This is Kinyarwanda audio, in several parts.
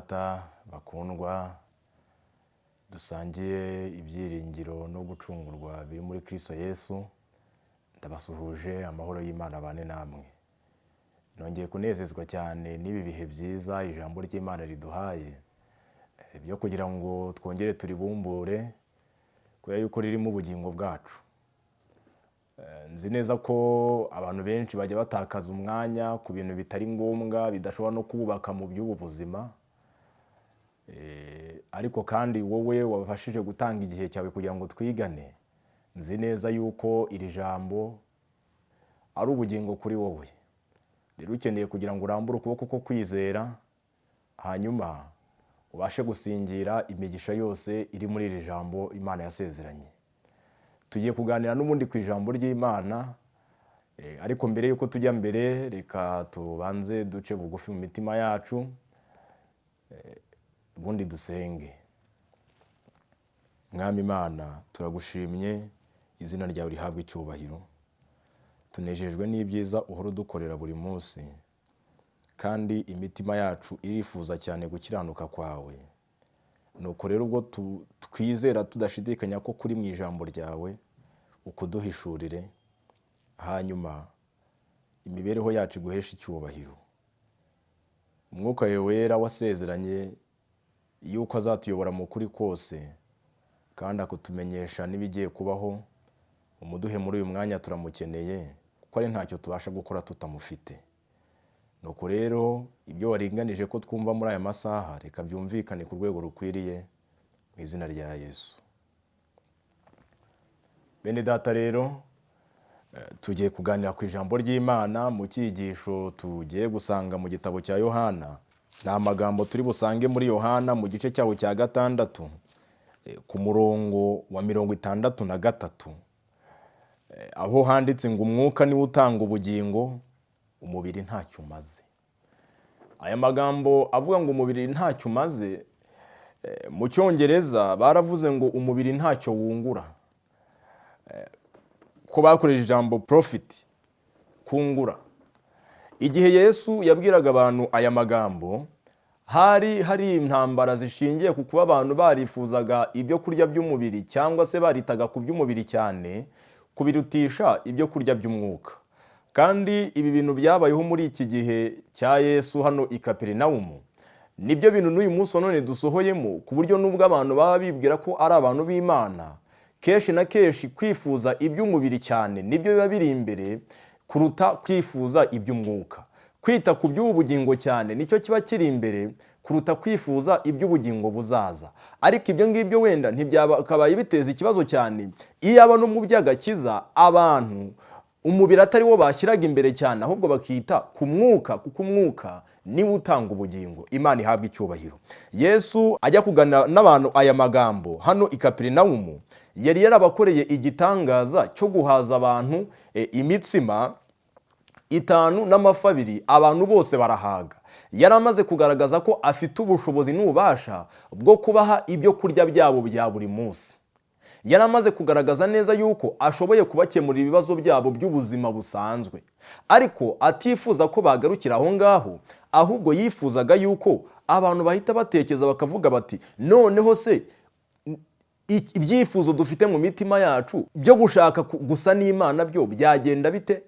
data bakundwa dusangiye ibyiringiro no gucungurwa biri muri Kristo Yesu, ndabasuhuje amahoro y'Imana bane namwe. Nongeye kunezezwa cyane n'ibi bihe byiza ijambo ry'Imana riduhaye byo kugira ngo twongere turibumbure kubera yuko ririmo ubugingo bwacu. Nzi neza ko abantu benshi bajya batakaza umwanya ku bintu bitari ngombwa bidashobora no kubaka mu by'ubu buzima, ariko kandi wowe wabashije gutanga igihe cyawe kugira ngo twigane. Nzi neza yuko iri jambo ari ubugingo kuri wowe. Rero ukeneye kugira ngo urambure ukuboko ko kwizera, hanyuma ubashe gusingira imigisha yose iri muri iri jambo Imana yasezeranye. Tugiye kuganira n'ubundi ku ijambo ry'Imana, ariko mbere yuko tujya mbere reka tubanze duce bugufi mu mitima yacu, ubundi dusenge. Mwami Imana, turagushimye, izina ryawe rihabwe icyubahiro. Tunejejwe n'ibyiza uhora udukorera buri munsi, kandi imitima yacu irifuza cyane gukiranuka kwawe. Nuko rero ubwo twizera tudashidikanya ko kuri mu ijambo ryawe, ukuduhishurire, hanyuma imibereho yacu iguhesha icyubahiro. Umwuka wawe wera wasezeranye yuko azatuyobora mu kuri kose, kandi akutumenyesha n'ibigiye kubaho. Umuduhe muri uyu mwanya, turamukeneye kuko ari ntacyo tubasha gukora tutamufite. Nuko rero ibyo waringanije ko twumva muri aya masaha, reka byumvikane ku rwego rukwiriye mu izina rya Yesu. Bene data rero, tugiye kuganira ku ijambo ry'Imana mu cyigisho tugiye gusanga mu gitabo cya Yohana. Ni amagambo turi busange muri Yohana mu gice cyawo cya 6 ku murongo wa 63, aho handitse ngo umwuka niwe utanga ubugingo, umubiri ntacyo umaze. Aya magambo avuga ngo umubiri ntacyo umaze, mu Cyongereza baravuze ngo umubiri ntacyo wungura, ko bakoresheje ijambo profit, kungura. Igihe Yesu yabwiraga abantu aya magambo, hari intambara zishingiye ku kuba abantu barifuzaga ibyo kurya by'umubiri cyangwa se baritaga ku by'umubiri cyane kubirutisha ibyo kurya by'umwuka. Kandi ibi bintu byabayeho muri iki gihe cya Yesu hano i Kaperinawumu. Nibyo bintu n'uyu munsi none dusohoyemo, ku buryo nubwo abantu baba bibwira ko ari abantu b'Imana, kenshi na kenshi kwifuza iby'umubiri cyane nibyo biba biri imbere kuruta kwifuza iby'umwuka. Kwita ku by'ubugingo cyane nicyo kiba kiri imbere kuruta kwifuza iby'ubugingo buzaza. Ariko ibyo ngibyo wenda ntibyakabaye biteza ikibazo cyane iyo aba no mu by'agakiza abantu umubiri atari wo bashyiraga imbere cyane, ahubwo bakita ku mwuka, kuko umwuka niwe utanga ubugingo. Imana ihabwa icyubahiro. Yesu ajya kuganira n'abantu aya magambo hano i Kaperinawumu, yari yarabakoreye igitangaza cyo guhaza abantu imitsima 5 n'amafi 2, abantu bose barahaga. Yari amaze kugaragaza ko afite ubushobozi n'ububasha bwo kubaha ibyo kurya byabo bya buri munsi. Yari amaze kugaragaza neza yuko ashoboye kubakemurira ibibazo byabo by'ubuzima busanzwe, ariko atifuza ko bagarukira aho ngaho, ahubwo yifuzaga yuko abantu bahita batekereza bakavuga bati, noneho se ibyifuzo dufite mu mitima yacu byo gushaka gusa n'Imana byo byagenda bite?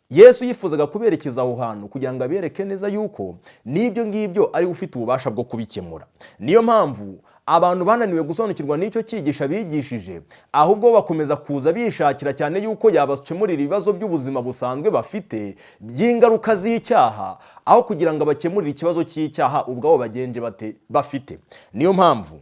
Yesu yifuzaga kuberekeza aho hantu kugira ngo abereke neza yuko n'ibyo ngibyo ari ufite ububasha bwo kubikemura. Niyo mpamvu abantu bananiwe gusobanukirwa n'icyo cyigisha bigishije, ahubwo bakomeza kuza bishakira cyane yuko yabakemurira ibibazo by'ubuzima busanzwe bafite by'ingaruka z'icyaha, aho kugira ngo abakemurire ikibazo cy'icyaha ubwabo bagenje bafite. Niyo mpamvu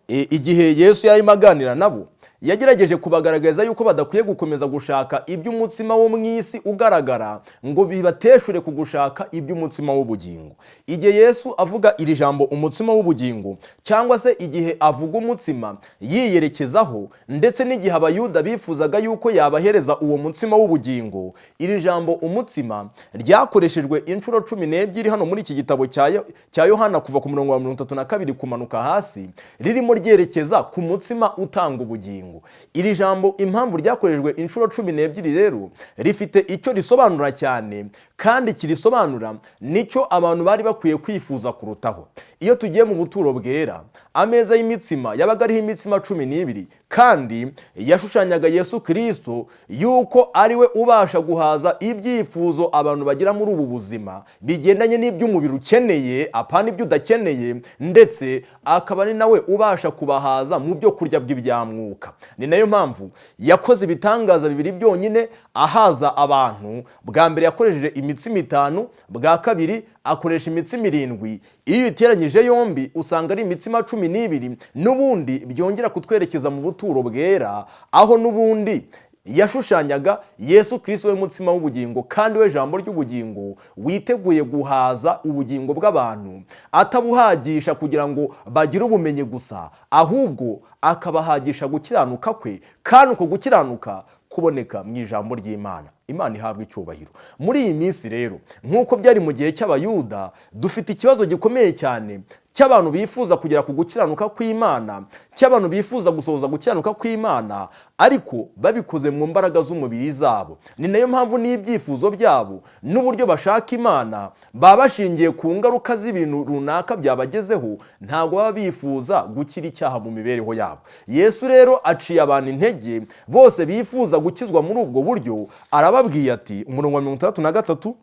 igihe Yesu yarimo aganira nabo, yagerageje kubagaragaza yuko badakwiye gukomeza gushaka iby'umutsima wo mu isi ugaragara ngo bibateshure ku gushaka iby'umutsima w'ubugingo. Igihe Yesu avuga iri jambo umutsima w'ubugingo, cyangwa se igihe avuga umutsima yiyerekezaho, ndetse n'igihe abayuda bifuzaga yuko yabahereza uwo mutsima w'ubugingo, iri jambo umutsima ryakoreshejwe inshuro 12 hano muri iki gitabo cya Yohana kuva ku murongo wa 32 kumanuka hasi, ririmo ryerekeza ku mutsima utanga ubugingo. ubugingo. Iri jambo impamvu ryakorejwe inshuro 12 rero rifite icyo risobanura cyane, kandi kirisobanura nicyo abantu bari bakwiye kwifuza kurutaho. Iyo tugiye mu buturo bwera, ameza y'imitsima yabaga ariho imitsima 12, kandi yashushanyaga Yesu Kristo yuko ari we ubasha guhaza ibyifuzo abantu bagira muri ubu buzima bigendanye n'iby'umubiri ukeneye, apana ibyo udakeneye, ndetse akaba ari nawe ubasha kubahaza mu byo kurya bw'ibyamwuka. Ni nayo mpamvu yakoze ibitangaza 2 byonyine ahaza abantu. Bwa mbere yakoresheje imitsima 5, bwa kabiri akoresha imitsima 7. Iyo iteranyije yombi usanga ari imitsima 12, n'ubundi byongera kutwerekeza mu buturo bwera, aho n'ubundi yashushanyaga Yesu Kristo we mutsima w'ubugingo, kandi we jambo ry'ubugingo witeguye guhaza ubugingo bw'abantu, atabuhagisha kugira ngo bagire ubumenyi gusa, ahubwo akabahagisha gukiranuka kwe, kandi uko gukiranuka kuboneka mu ijambo ry'Imana. Imana ihabwa icyubahiro. Muri iyi minsi rero, nk'uko byari mu gihe cy'Abayuda, dufite ikibazo gikomeye cyane cy'abantu bifuza kugera ku gukiranuka kw'Imana, cy'abantu bifuza gusohoza gukiranuka kw'Imana, ariko babikoze mu mbaraga z'umubiri zabo. Ni nayo mpamvu n'ibyifuzo byabo n'uburyo bashaka Imana baba bashingiye ku ngaruka z'ibintu runaka byabagezeho, ntabwo baba bifuza gukira icyaha mu mibereho yabo. Yesu rero aciye abantu intege bose bifuza gukizwa muri ubwo buryo, arababwiye ati, umurongo wa 63,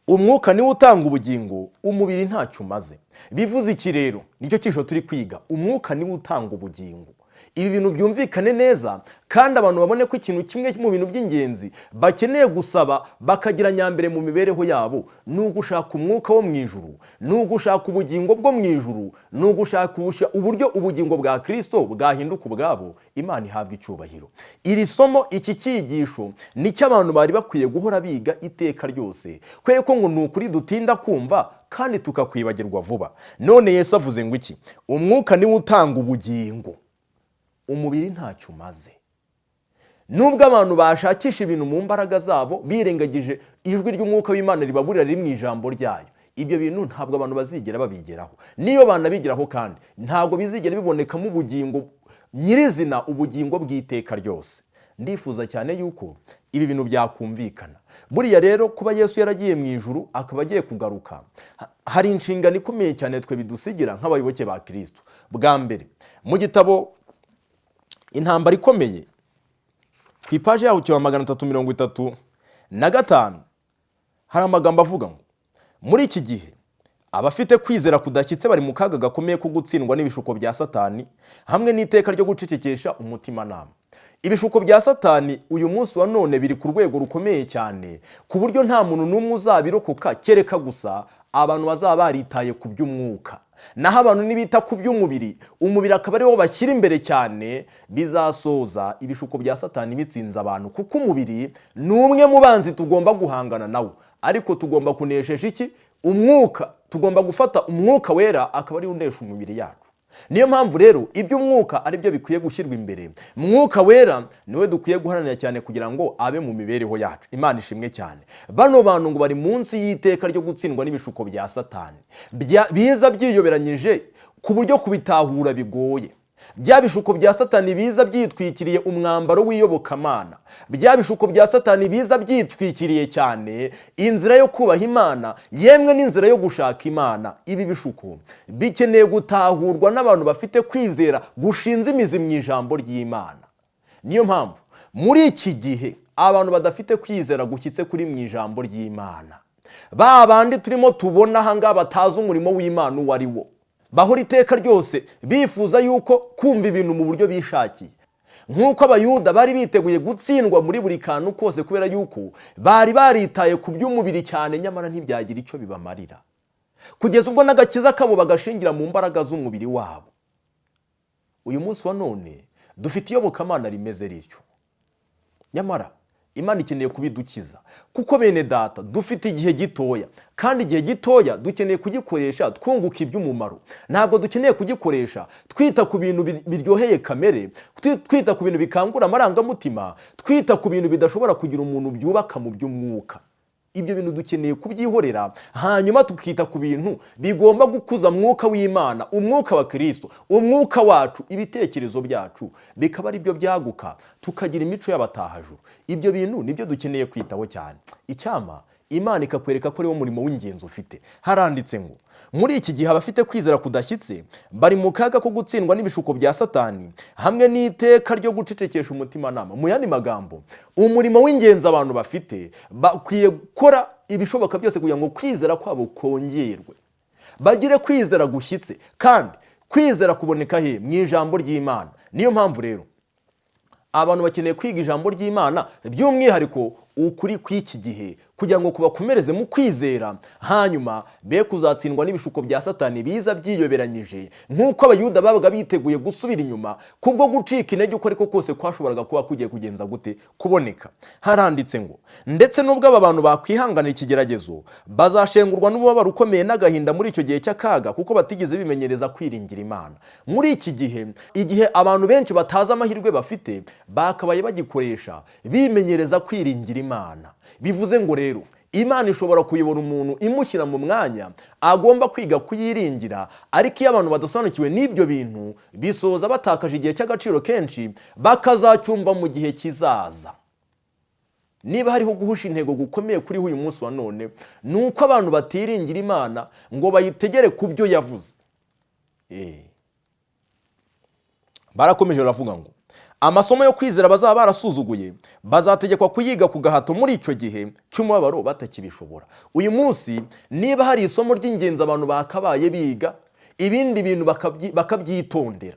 umwuka niwe utanga ubugingo, umubiri ntacyo umaze. Bivuze iki rero? Nicyo cyisho turi kwiga. Umwuka niwe utanga ubugingo. Ibi bintu byumvikane neza, kandi abantu babone ko ikintu kimwe mu bintu by'ingenzi bakeneye gusaba bakagira nyambere mu mibereho yabo ni ugushaka umwuka wo mu ijuru, ni ugushaka ubugingo bwo mu ijuru, ni ugushaka uburyo ubugingo bwa Kristo bwahinduka ubwabo. Imana ihabwa icyubahiro. Iri somo, iki cyigisho nicyo abantu bari bakwiye guhora biga iteka ryose, kubera ko ngo ni ukuri dutinda kumva kandi tukakwibagirwa vuba. None Yesu avuze ngo iki? Umwuka niwe utanga ubugingo, umubiri ntacyo umaze. Nubwo abantu bashakisha ibintu mu mbaraga zabo birengagije ijwi ry'umwuka w'Imana ribaburira riri mu ijambo ryayo, ibyo bintu ntabwo abantu bazigera babigeraho. Niyo banabigeraho kandi ntabwo bizigera bibonekamo ubugingo nyirizina, ubugingo bw'iteka ryose. Ndifuza cyane yuko ibi bintu byakumvikana. Buriya rero kuba Yesu yaragiye mu ijuru akaba agiye kugaruka, hari inshingano ikomeye cyane twe bidusigira nk'abayoboke ba Kristo. Bwa mbere, mu gitabo Intambara Ikomeye, ku ipaji yaho cyo 335, hari amagambo avuga ngo, muri iki gihe abafite kwizera kudashyitse bari mu kaga gakomeye ko gutsindwa n'ibishuko bya Satani, hamwe n'iteka ryo gucecekesha umutimanama. Ibishuko bya Satani uyu munsi wa none biri ku rwego rukomeye cyane, ku buryo nta muntu n'umwe uzabirokoka kereka gusa abantu bazaba baritaye ku by'umwuka. Naho abantu nibita ku by'umubiri, umubiri akaba ariwo bashyira imbere cyane, bizasoza ibishuko bya Satani bitsinze abantu, kuko umubiri ni umwe mu banzi tugomba guhangana nawo, ariko tugomba kunesheje iki? Umwuka. Tugomba gufata umwuka wera akaba ari unesha umubiri yacu. Niyo mpamvu rero iby'umwuka ari byo bikwiye gushyirwa imbere. Mwuka wera niwe dukwiye guharanira cyane kugira ngo abe mu mibereho yacu. Imana ishimwe cyane. Bano bantu ngo bari munsi y'iteka ryo gutsindwa n'ibishuko bya Satani, biza byiyoberanyije ku buryo kubitahura bigoye. Bya bishuko bya Satani biza byitwikiriye umwambaro w'iyobokamana, bya bishuko bya Satani biza byitwikiriye cyane inzira yo kubaha Imana, yemwe n'inzira yo gushaka Imana. Ibi bishuko bikeneye gutahurwa n'abantu bafite kwizera gushinze imizi mu ijambo ry'Imana. Niyo mpamvu muri iki gihe abantu badafite kwizera gushyitse kuri mu ijambo ry'Imana, ba bandi turimo tubona aha ngaha batazi umurimo w'Imana uwo ari wo, bahora iteka ryose bifuza yuko kumva ibintu mu buryo bishakiye. Nk'uko Abayuda bari biteguye gutsindwa muri buri kantu kose kubera yuko bari baritaye ku by'umubiri cyane, nyamara ntibyagira icyo bibamarira, kugeza ubwo n'agakiza kabo bagashingira mu mbaraga z'umubiri wabo. Uyu munsi wa none dufite iyobokamana rimeze rityo, nyamara Imana ikeneye kubidukiza, kuko bene data dufite igihe gitoya, kandi igihe gitoya dukeneye kugikoresha twunguka iby'umumaro. Ntabwo dukeneye kugikoresha twita ku bintu biryoheye kamere, twita ku bintu bikangura amarangamutima, twita ku bintu bidashobora kugira umuntu byubaka mu by'umwuka. ibyo bintu dukeneye kubyihorera, hanyuma tukita ku bintu bigomba gukuza mwuka w'Imana, umwuka wa Kristo, umwuka wacu, ibitekerezo byacu bikaba ari byo byaguka, tukagira imico y'abatahajuru. Ibyo bintu nibyo dukeneye kwitaho cyane. Icyama Imana ikakwereka ko ari wo murimo w'ingenzi ufite. Haranditse ngo muri iki gihe abafite kwizera kudashyitse bari mu kaga ko gutsindwa n'ibishuko bya Satani hamwe n'iteka ryo gucecekesha umutimanama. Mu yandi magambo, umurimo w'ingenzi abantu bafite bakwiye gukora ibishoboka byose kugira ngo kwizera kwabo kongerwe, bagire kwizera gushyitse, kandi kwizera kuboneka he? Mu ijambo ry'Imana. Niyo mpamvu rero abantu bakeneye kwiga ijambo ry'Imana, by'umwihariko ukuri kw'iki gihe, kugira ngo kubakomereze mu kwizera, hanyuma be kuzatsindwa n'ibishuko bya Satani biza byiyoberanyije, nk'uko abayuda babaga biteguye gusubira inyuma kubwo gucika intege uko ariko kose kwashoboraga kuba kugiye kugenza gute kuboneka. Haranditse ngo ndetse n'ubwo aba bantu bakwihanganira ikigeragezo bazashengurwa n'ububabare ukomeye n'agahinda muri icyo gihe cy'akaga, kuko batigeze bimenyereza kwiringira Imana. Muri iki gihe, igihe abantu benshi batazi amahirwe bafite, bakabaye bagikoresha bimenyereza kwiringira Imana. Bivuze ngo rero Imana ishobora kuyobora umuntu imushyira mu mwanya agomba kwiga kuyiringira, ariko iyo abantu badasobanukiwe n'ibyo bintu bisoza batakaje igihe cy'agaciro kenshi, bakazacyumva mu gihe kizaza. Niba hariho guhusha intego gukomeye kuri uyu munsi wa none, ni uko abantu batiringira Imana ngo bayitegere ku byo yavuze. Barakomeje baravuga ngo amasomo yo kwizera bazaba barasuzuguye bazategekwa kuyiga ku gahato muri icyo gihe cy'umubabaro batakibishobora. Uyu munsi niba hari isomo ry'ingenzi abantu bakabaye biga, ibindi bintu bakabyitondera,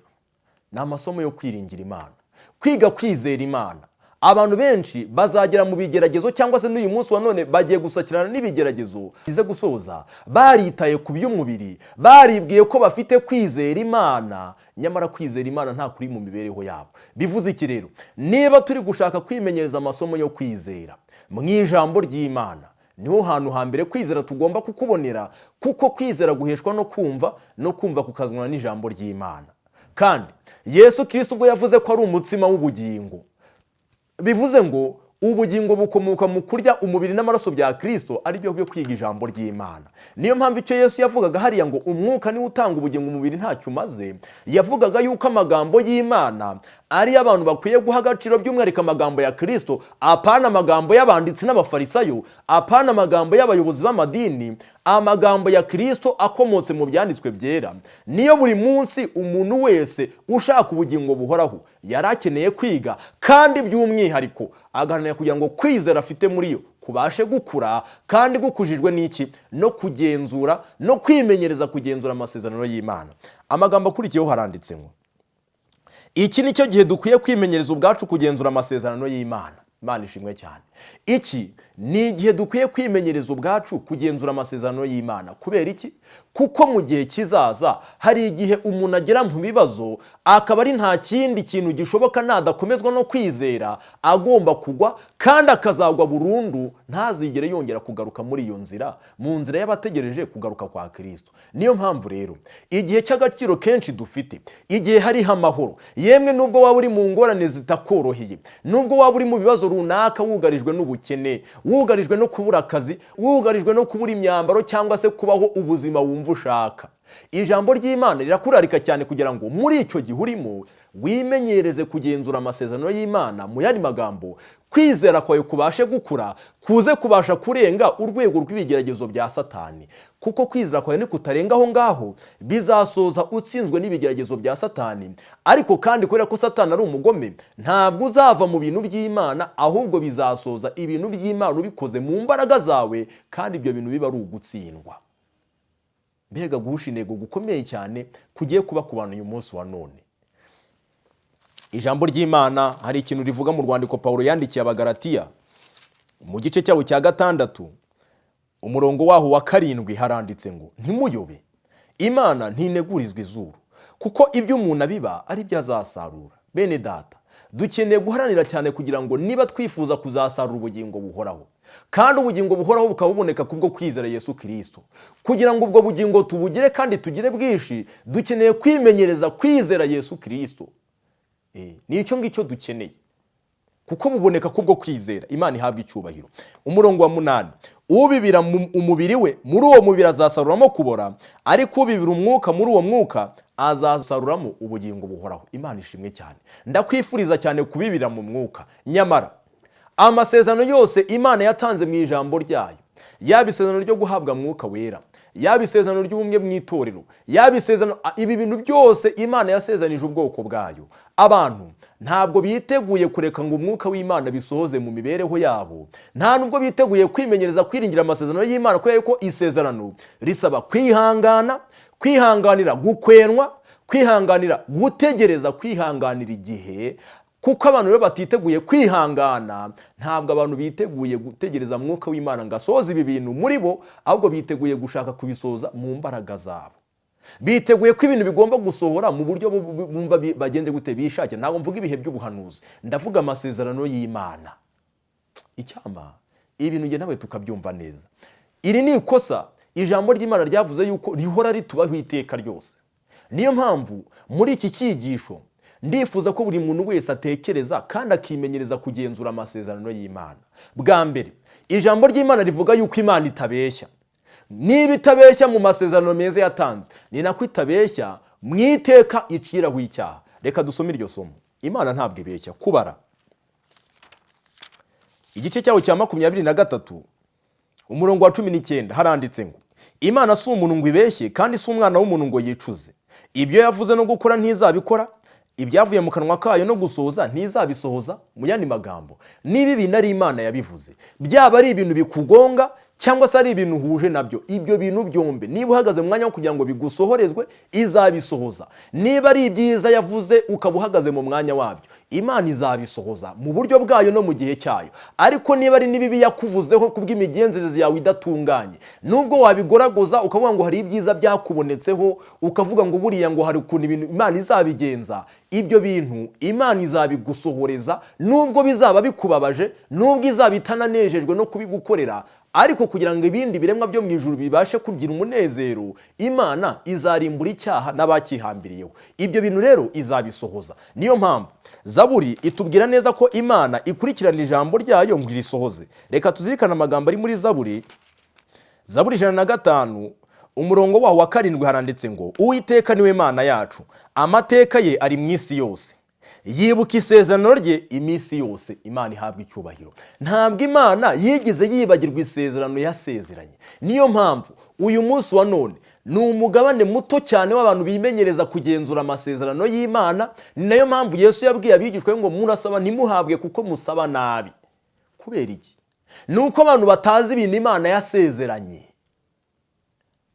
ni amasomo yo kwiringira Imana, kwiga kwizera Imana. Abantu benshi bazagera mu bigeragezo, cyangwa se n'uyu munsi wa none bagiye gusakirana n'ibigeragezo bize gusoza, baritaye ku by'umubiri, baribwiye ko bafite kwizera Imana, nyamara kwizera Imana nta kuri mu mibereho yabo. Bivuze iki rero? Niba turi gushaka kwimenyereza amasomo yo kwizera mu ijambo ry'Imana, niho hantu hambere kwizera tugomba kukubonera, kuko kwizera guheshwa no kumva, no kumva kukazanwa n'ijambo ry'Imana. Kandi Yesu Kristo ubwo yavuze ko ari umutsima w'ubugingo, bivuze ngo ubugingo bukomoka mu kurya umubiri n'amaraso bya Kristo, ari byo byo kwiga ijambo ry'Imana. Niyo mpamvu icyo Yesu yavugaga hariya ngo umwuka niwe utanga ubugingo, umubiri ntacyo umaze, yavugaga yuko amagambo y'Imana ari abantu bakwiye guha agaciro, by'umwihariko amagambo ya Kristo, apana amagambo y'abanditsi n'abafarisayo, apana amagambo y'abayobozi b'amadini, amagambo ya Kristo akomotse mu byanditswe byera. Niyo buri munsi umuntu wese ushaka ubugingo buhoraho yarakeneye kwiga, kandi by'umwihariko agaharanira kugira ngo kwizera afite muri yo kubashe gukura, kandi gukujijwe n'iki? No kugenzura, no kwimenyereza kugenzura amasezerano y'Imana. Amagambo akurikiyeho haranditse ngo iki ni cyo gihe dukwiye kwimenyereza ubwacu kugenzura amasezerano y'Imana. Imana ishimwe cyane. Iki ni igihe dukwiye kwimenyereza ubwacu kugenzura amasezerano y'Imana. Kubera iki? Kuko mu gihe kizaza hari igihe umuntu agera mu bibazo, akaba ari nta kindi kintu gishoboka nadakomezwa no kwizera, agomba kugwa, kandi akazagwa burundu, ntazigere yongera kugaruka muri iyo nzira, mu nzira y'abategereje kugaruka kwa Kristo. Niyo mpamvu rero igihe cy'agaciro kenshi dufite, igihe hariho amahoro, yemwe nubwo waba uri mu ngorane zitakoroheye, nubwo waba uri mu bibazo runaka, wugarijwe n'ubukene, wugarijwe no kubura akazi, wugarijwe no kubura imyambaro, cyangwa se kubaho ubuzima wumva ushaka, ijambo ry'Imana rirakurarika cyane kugira ngo muri icyo gihe urimo wimenyereze kugenzura amasezerano y'Imana. Mu yandi magambo, kwizera kwawe kubashe gukura, kuze kubasha kurenga urwego rw'ibigeragezo bya Satani, kuko kwizera kwawe nikutarenga aho ngaho, bizasoza utsinzwe n'ibigeragezo bya Satani. Ariko kandi kubera ko Satani ari umugome, ntabwo uzava mu bintu by'Imana, ahubwo bizasoza ibintu by'Imana ubikoze mu mbaraga zawe, kandi ibyo bintu biba ari ugutsindwa. Mbega guhusha intego gukomeye cyane kugiye kuba ku bantu uyu munsi wa none. Ijambo ry'Imana hari ikintu rivuga mu rwandiko Pawulo yandikiye Abagalatiya mu gice cyawo cya 6 umurongo waho wa 7, haranditse ngo ntimuyobe, Imana ntinegurizwa izuru, kuko ibyo umuntu abiba ari byo azasarura. Bene data, dukeneye guharanira cyane kugira ngo niba twifuza kuzasarura ubugingo buhoraho, kandi ubugingo buhoraho bukaba buboneka kubwo kwizera Yesu Kristo, kugira ngo ubwo bugingo tubugire kandi tugire bwinshi, dukeneye kwimenyereza kwizera Yesu Kristo. Ni icyo ngicyo dukeneye. kuko buboneka kubwo kwizera. Imana ihabwa icyubahiro. Umurongo wa 8, ubibira umubiri we, muri uwo mubiri azasaruramo kubora, ariko ubibira umwuka, muri uwo mwuka azasaruramo ubugingo buhoraho. Imana ishimwe cyane. Ndakwifuriza cyane kubibira mu mwuka. Nyamara amasezerano yose Imana yatanze mu ijambo ryayo, yaba isezerano ryo guhabwa mwuka wera, yaba isezerano ry'ubumwe mu itorero, yaba isezerano, ibi bintu byose Imana yasezanije ubwoko bwayo. Abantu ntabwo biteguye kureka ngo umwuka w'Imana bisohoze mu mibereho yabo, nta nubwo biteguye kwimenyereza kwiringira amasezerano y'Imana, kubera ko isezerano risaba kwihangana, kwihanganira gukwenwa, kwihanganira gutegereza, kwihanganira igihe. Kuko abantu rero batiteguye kwihangana, ntabwo abantu biteguye gutegereza mwuka w'Imana ngo asohoze ibi bintu muri bo, ahubwo biteguye gushaka kubisohoza mu mbaraga zabo. Biteguye ko ibintu bigomba gusohora mu buryo bumva bagenze gute bishakira. Ntabwo mvuga ibihe by'ubuhanuzi, ndavuga amasezerano y'Imana. Icyama ibintu nge nawe tukabyumva neza. Iri ni ikosa ijambo ry'Imana ryavuze yuko rihora ritubaho iteka ryose. Niyo mpamvu muri iki cyigisho ndifuza ko buri muntu wese atekereza kandi akimenyereza kugenzura amasezerano y'Imana. Bwa mbere, ijambo ry'Imana rivuga yuko Imana itabeshya. Niba itabeshya mu masezerano meza yatanze, ni nako itabeshya mu iteka iciraho icyaha. Reka dusome iryo somo. Imana ntabwo ibeshya. Kubara igice cyawo cya 23 umurongo wa 19 haranditse ngo, Imana si umuntu ngo ibeshye, kandi si umwana w'umuntu ngo yicuze. Ibyo yavuze no gukora ntizabikora, ibyavuye mu kanwa kayo no gusohoza ntizabisohoza. Mu yandi magambo, niba ibintu ari Imana yabivuze, byaba ari ibintu bikugonga cyangwa se ari ibintu uhuje nabyo, ibyo bintu byombi niba uhagaze mu mwanya wo kugira ngo bigusohorezwe, izabisohoza. Niba ari ibyiza yavuze ukaba uhagaze mu mwanya wabyo, Imana izabisohoza mu buryo bwayo no mu gihe cyayo. Ariko niba ari n'ibibi yakuvuzeho kubw'imigenzereze yawe idatunganye, nubwo wabigoragoza ukavuga ngo hari ibyiza byakubonetseho, ukavuga ngo buriya ngo hari ukuntu ibintu Imana izabigenza, ibyo bintu Imana izabigusohoreza, nubwo bizaba bikubabaje, nubwo izaba itananejejwe no kubigukorera. Ariko kugira ngo ibindi biremwa byo mu ijuru bibashe kugira umunezero, Imana izarimbura icyaha n'abakihambiriyeho. Ibyo bintu rero izabisohoza. Niyo mpamvu Zaburi itubwira neza ko Imana ikurikirana ijambo ryayo ngo irisohoze. Reka tuzirikane amagambo ari muri Zaburi 105 umurongo waho wa 7 haranditse ngo, Uwiteka niwe Mana yacu, amateka ye ari mu isi yose, yibuka isezerano rye iminsi yose. Imana ihabwa icyubahiro. Ntabwo Imana yigeze yibagirwa isezerano yasezeranye. Niyo mpamvu uyu munsi wa none ni umugabane muto cyane w'abantu bimenyereza kugenzura amasezerano y'Imana. Ni nayo mpamvu Yesu yabwiye abigishwa ngo, murasaba ntimuhabwe kuko musaba nabi. Kubera iki? Nuko abantu batazi ibintu Imana yasezeranye,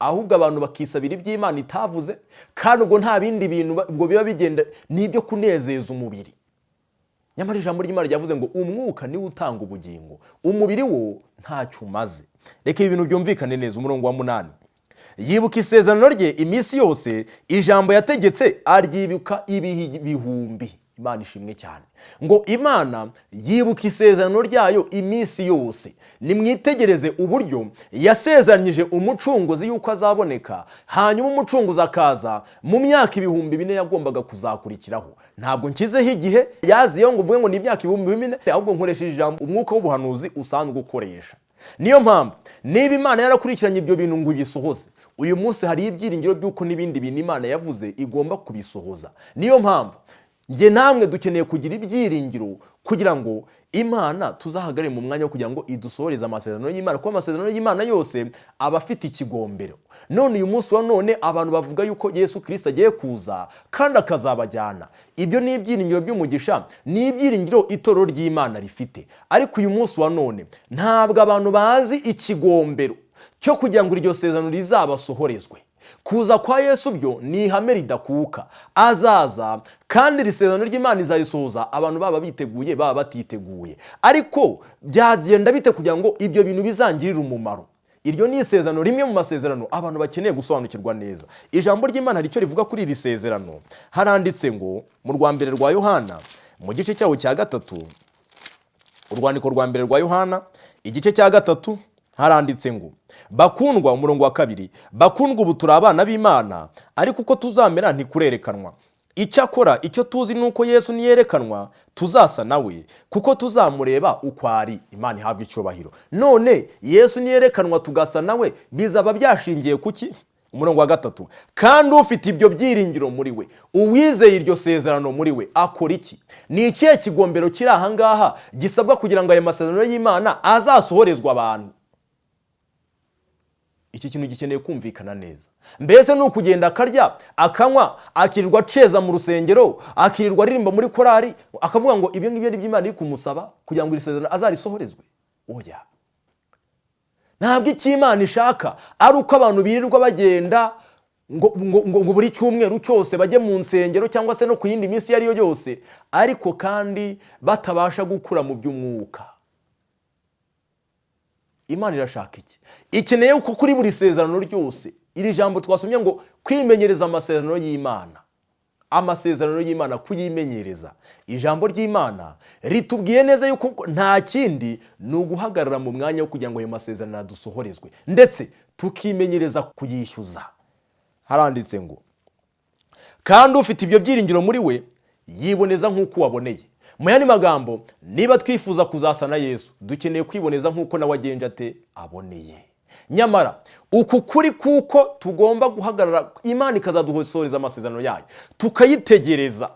ahubwo abantu bakisabira iby'Imana itavuze, kandi ubwo nta bindi bintu ubwo biba bigenda n'ibyo kunezeza umubiri. Nyamara ijambo ry'Imana ryavuze ngo umwuka niwe utanga ubugingo, umubiri wo ntacyo umaze. Reka ibi bintu byumvikane neza. Umurongo wa 8, yibuka isezerano rye iminsi yose, ijambo yategetse aryibuka ibihe bihumbi. Imana ishimwe cyane. Ngo Imana yibuka isezerano ryayo iminsi yose. Nimwitegereze uburyo yasezeranyije umucunguzi yuko azaboneka, hanyuma umucunguzi akaza mu myaka 4,000 yagombaga kuzakurikiraho. Ntabwo nkizeho igihe yaziyeho ngo mvuge ngo ni imyaka 4,000, ahubwo nkoresheje ijambo umwuka w'ubuhanuzi usanzwe ukoresha. Niyo mpamvu niba Imana yarakurikiranye ibyo bintu ngo ibisohoze, uyu munsi hari ibyiringiro by'uko n'ibindi bintu Imana yavuze igomba kubisohoza. Niyo mpamvu nge namwe dukeneye kugira ibyiringiro kugira ngo Imana tuzahagarare mu mwanya wo kugira ngo idusohoreze amasezerano y'Imana, kuko amasezerano y'Imana yose aba afite ikigombero. None uyu munsi wa none abantu bavuga yuko Yesu Kristo agiye kuza kandi akazabajyana. Ibyo ni ibyiringiro by'umugisha, ni ibyiringiro itorero ry'Imana rifite. Ariko uyu munsi wa none ntabwo abantu bazi ikigombero cyo kugira ngo iryo sezerano rizabasohorezwe. Kuza kwa Yesu byo ni ihame ridakuka. Azaza kandi isezerano ry'Imana izarisohoza, abantu baba biteguye baba batiteguye. Ariko byagenda bite kugira ngo ibyo bintu bizangirire umumaro? Iryo ni isezerano rimwe mu masezerano abantu bakeneye gusobanukirwa neza. Ijambo ry'Imana ricyo rivuga kuri iri sezerano, haranditse ngo mu rwa mbere rwa Yohana mu gice cyawo cya 3, urwandiko rwa mbere rwa Yohana igice cya 3 haranditse ngo, bakundwa, umurongo wa 2, bakundwa, ubu turi abana b'Imana, ariko uko tuzamera ntikurerekanwa. Icyakora icyo tuzi ni uko Yesu niyerekanwa tuzasa nawe, kuko tuzamureba uko ari. Imana ihabwa icyubahiro. None Yesu niyerekanwa tugasa nawe, bizaba byashingiye kuki? Umurongo wa 3, kandi ufite ibyo byiringiro muri we, uwizeye iryo sezerano muri we, akora iki? Ni ikihe kigombero kiri aha ngaha gisabwa kugira ngo ayo masezerano y'Imana azasohorezwa abantu? Iki kintu gikeneye kumvikana neza. Mbese ni ukugenda akarya akanywa akirirwa aceza mu rusengero, akirirwa aririmba muri korari, akavuga ngo ibyo ngibyo ni by'Imana iri kumusaba kugira ngo isezerano azarisohorezwe? Oya, ntabwo icyo Imana ishaka ari uko abantu birirwa bagenda ngo buri cyumweru cyose bajye mu nsengero cyangwa se no ku yindi minsi yari yo yose, ariko kandi batabasha gukura mu by'umwuka. Imana irashaka iki? Ikeneye uko kuri buri sezerano ryose, iri jambo twasomye ngo kwimenyereza amasezerano y'Imana. Amasezerano y'Imana kuyimenyereza. Ijambo ry'Imana ritubwiye neza yuko nta kindi ni uguhagarara mu mwanya wo kugira ngo ayo masezerano adusohorezwe, ndetse tukimenyereza kuyishyuza. Haranditse ngo kandi ufite ibyo byiringiro muri we yiboneza nk'uko waboneye. Mu yandi magambo, niba twifuza kuzasa na Yesu, dukeneye kwiboneza nk'uko nawe agenje ate aboneye. Nyamara uku kuri kuko tugomba guhagarara, Imana ikazadusohoreza amasezerano yayo, tukayitegereza.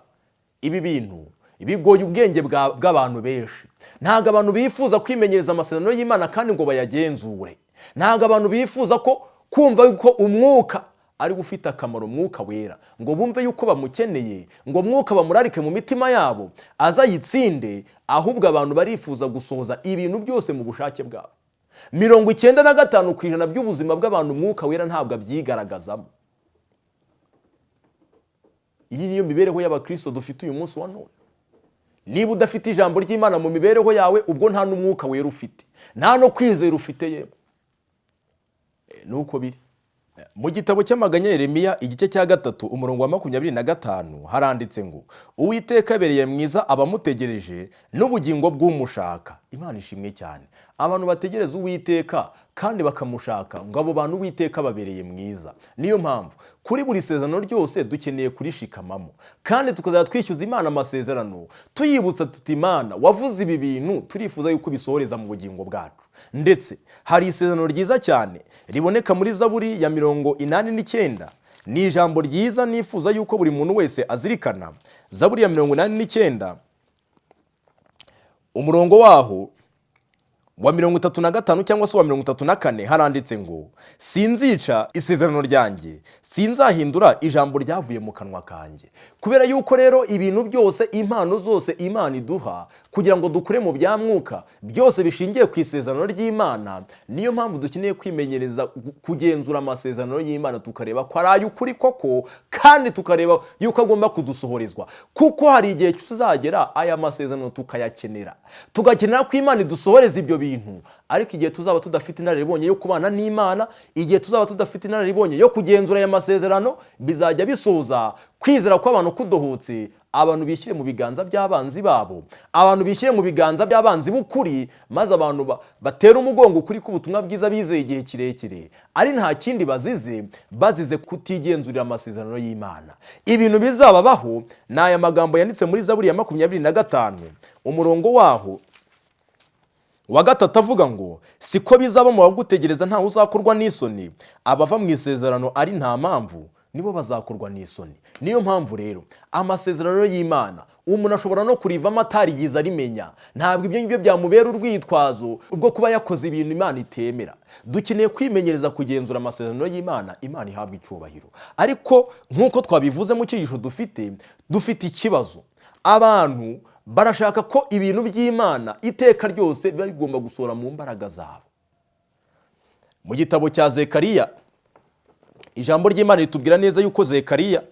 Ibi bintu bigoye ubwenge bw'abantu benshi. Ntabwo abantu bifuza kwimenyereza amasezerano y'Imana kandi ngo bayagenzure. Ntabwo abantu bifuza ko kumva yuko umwuka ari ufite akamaro, Mwuka Wera, ngo bumve yuko bamukeneye, ngo Mwuka bamurarike mu mitima yabo azayitsinde. Ahubwo abantu barifuza gusohoza ibintu byose mu bushake bwabo. 95% by'ubuzima bw'abantu Mwuka Wera ntabwo abyigaragazamo. Iyi niyo mibereho y'abakristo dufite uyu munsi wa none. Niba udafite ijambo ry'Imana mu mibereho yawe, ubwo nta n'Umwuka Wera ufite, nta no kwizera ufite yewe. Nuko biri. Mu gitabo cy'amaganya Yeremiya igice cya 3 umurongo wa 25 haranditse ngo Uwiteka abereye mwiza abamutegereje n'ubugingo bw'umushaka. Imana ishimwe cyane. Abantu bategereza Uwiteka kandi bakamushaka, ngo abo bantu Uwiteka babereye mwiza. Niyo mpamvu kuri buri sezerano ryose dukeneye kurishikamamo, kandi tukazajya twishyuza Imana amasezerano tuyibutsa tuti Imana wavuze ibi bintu, turifuza yuko bisohoreza mu bugingo bwacu. Ndetse hari isezerano ryiza cyane riboneka muri Zaburi ya 89. Ni ijambo ryiza nifuza yuko buri muntu wese azirikana. Zaburi ya 89 umurongo waho wa 35 cyangwa se wa 34 haranditse ngo sinzica isezerano ryanjye, sinzahindura ijambo ryavuye mu kanwa kanjye. Kubera yuko rero ibintu byose, impano zose Imana iduha kugira ngo dukure mu bya mwuka, byose bishingiye ku isezerano ry'Imana. Niyo mpamvu dukeneye kwimenyereza kugenzura amasezerano y'Imana, tukareba ko ari ukuri koko, kandi tukareba yuko agomba kudusohorezwa, kuko hari igihe tuzagera aya masezerano tukayakenera, tugakenera ko Imana idusohoreza ibyo bintu. Ariko igihe tuzaba tudafite inararibonye yo kubana n'Imana, igihe tuzaba tudafite inararibonye yo kugenzura aya masezerano, bizajya bisoza kwizera kw'abantu kudohotse, abantu bishyire mu biganza by'abanzi babo, abantu bishyire mu biganza by'abanzi b'ukuri, maze abantu batera umugongo ukuri k'ubutumwa bwiza bizeye igihe kirekire, ari nta kindi bazize kutigenzurira amasezerano y'Imana. Ibintu bizababaho ni aya magambo yanditse muri Zaburi ya 25 umurongo waho wa 3 avuga ngo siko bizaba mu bagutegereza ntawe uzakorwa n'isoni, abava mu isezerano ari nta mpamvu nibo bazakorwa n'isoni. Niyo mpamvu rero amasezerano y'Imana umuntu ashobora no kurivamo atarigize arimenya. Ntabwo ibyo ngibyo byamubera urwitwazo ubwo kuba yakoze ibintu Imana itemera. Dukeneye kwimenyereza kugenzura amasezerano y'Imana, Imana ihabwa icyubahiro. Ariko nk'uko twabivuze mu cyigisho dufite ikibazo. Abantu barashaka ko ibintu by'Imana iteka ryose biba bigomba gusohora mu mbaraga zabo. Mu gitabo cya Zekariya, ijambo ry'Imana ritubwira neza yuko Zekariya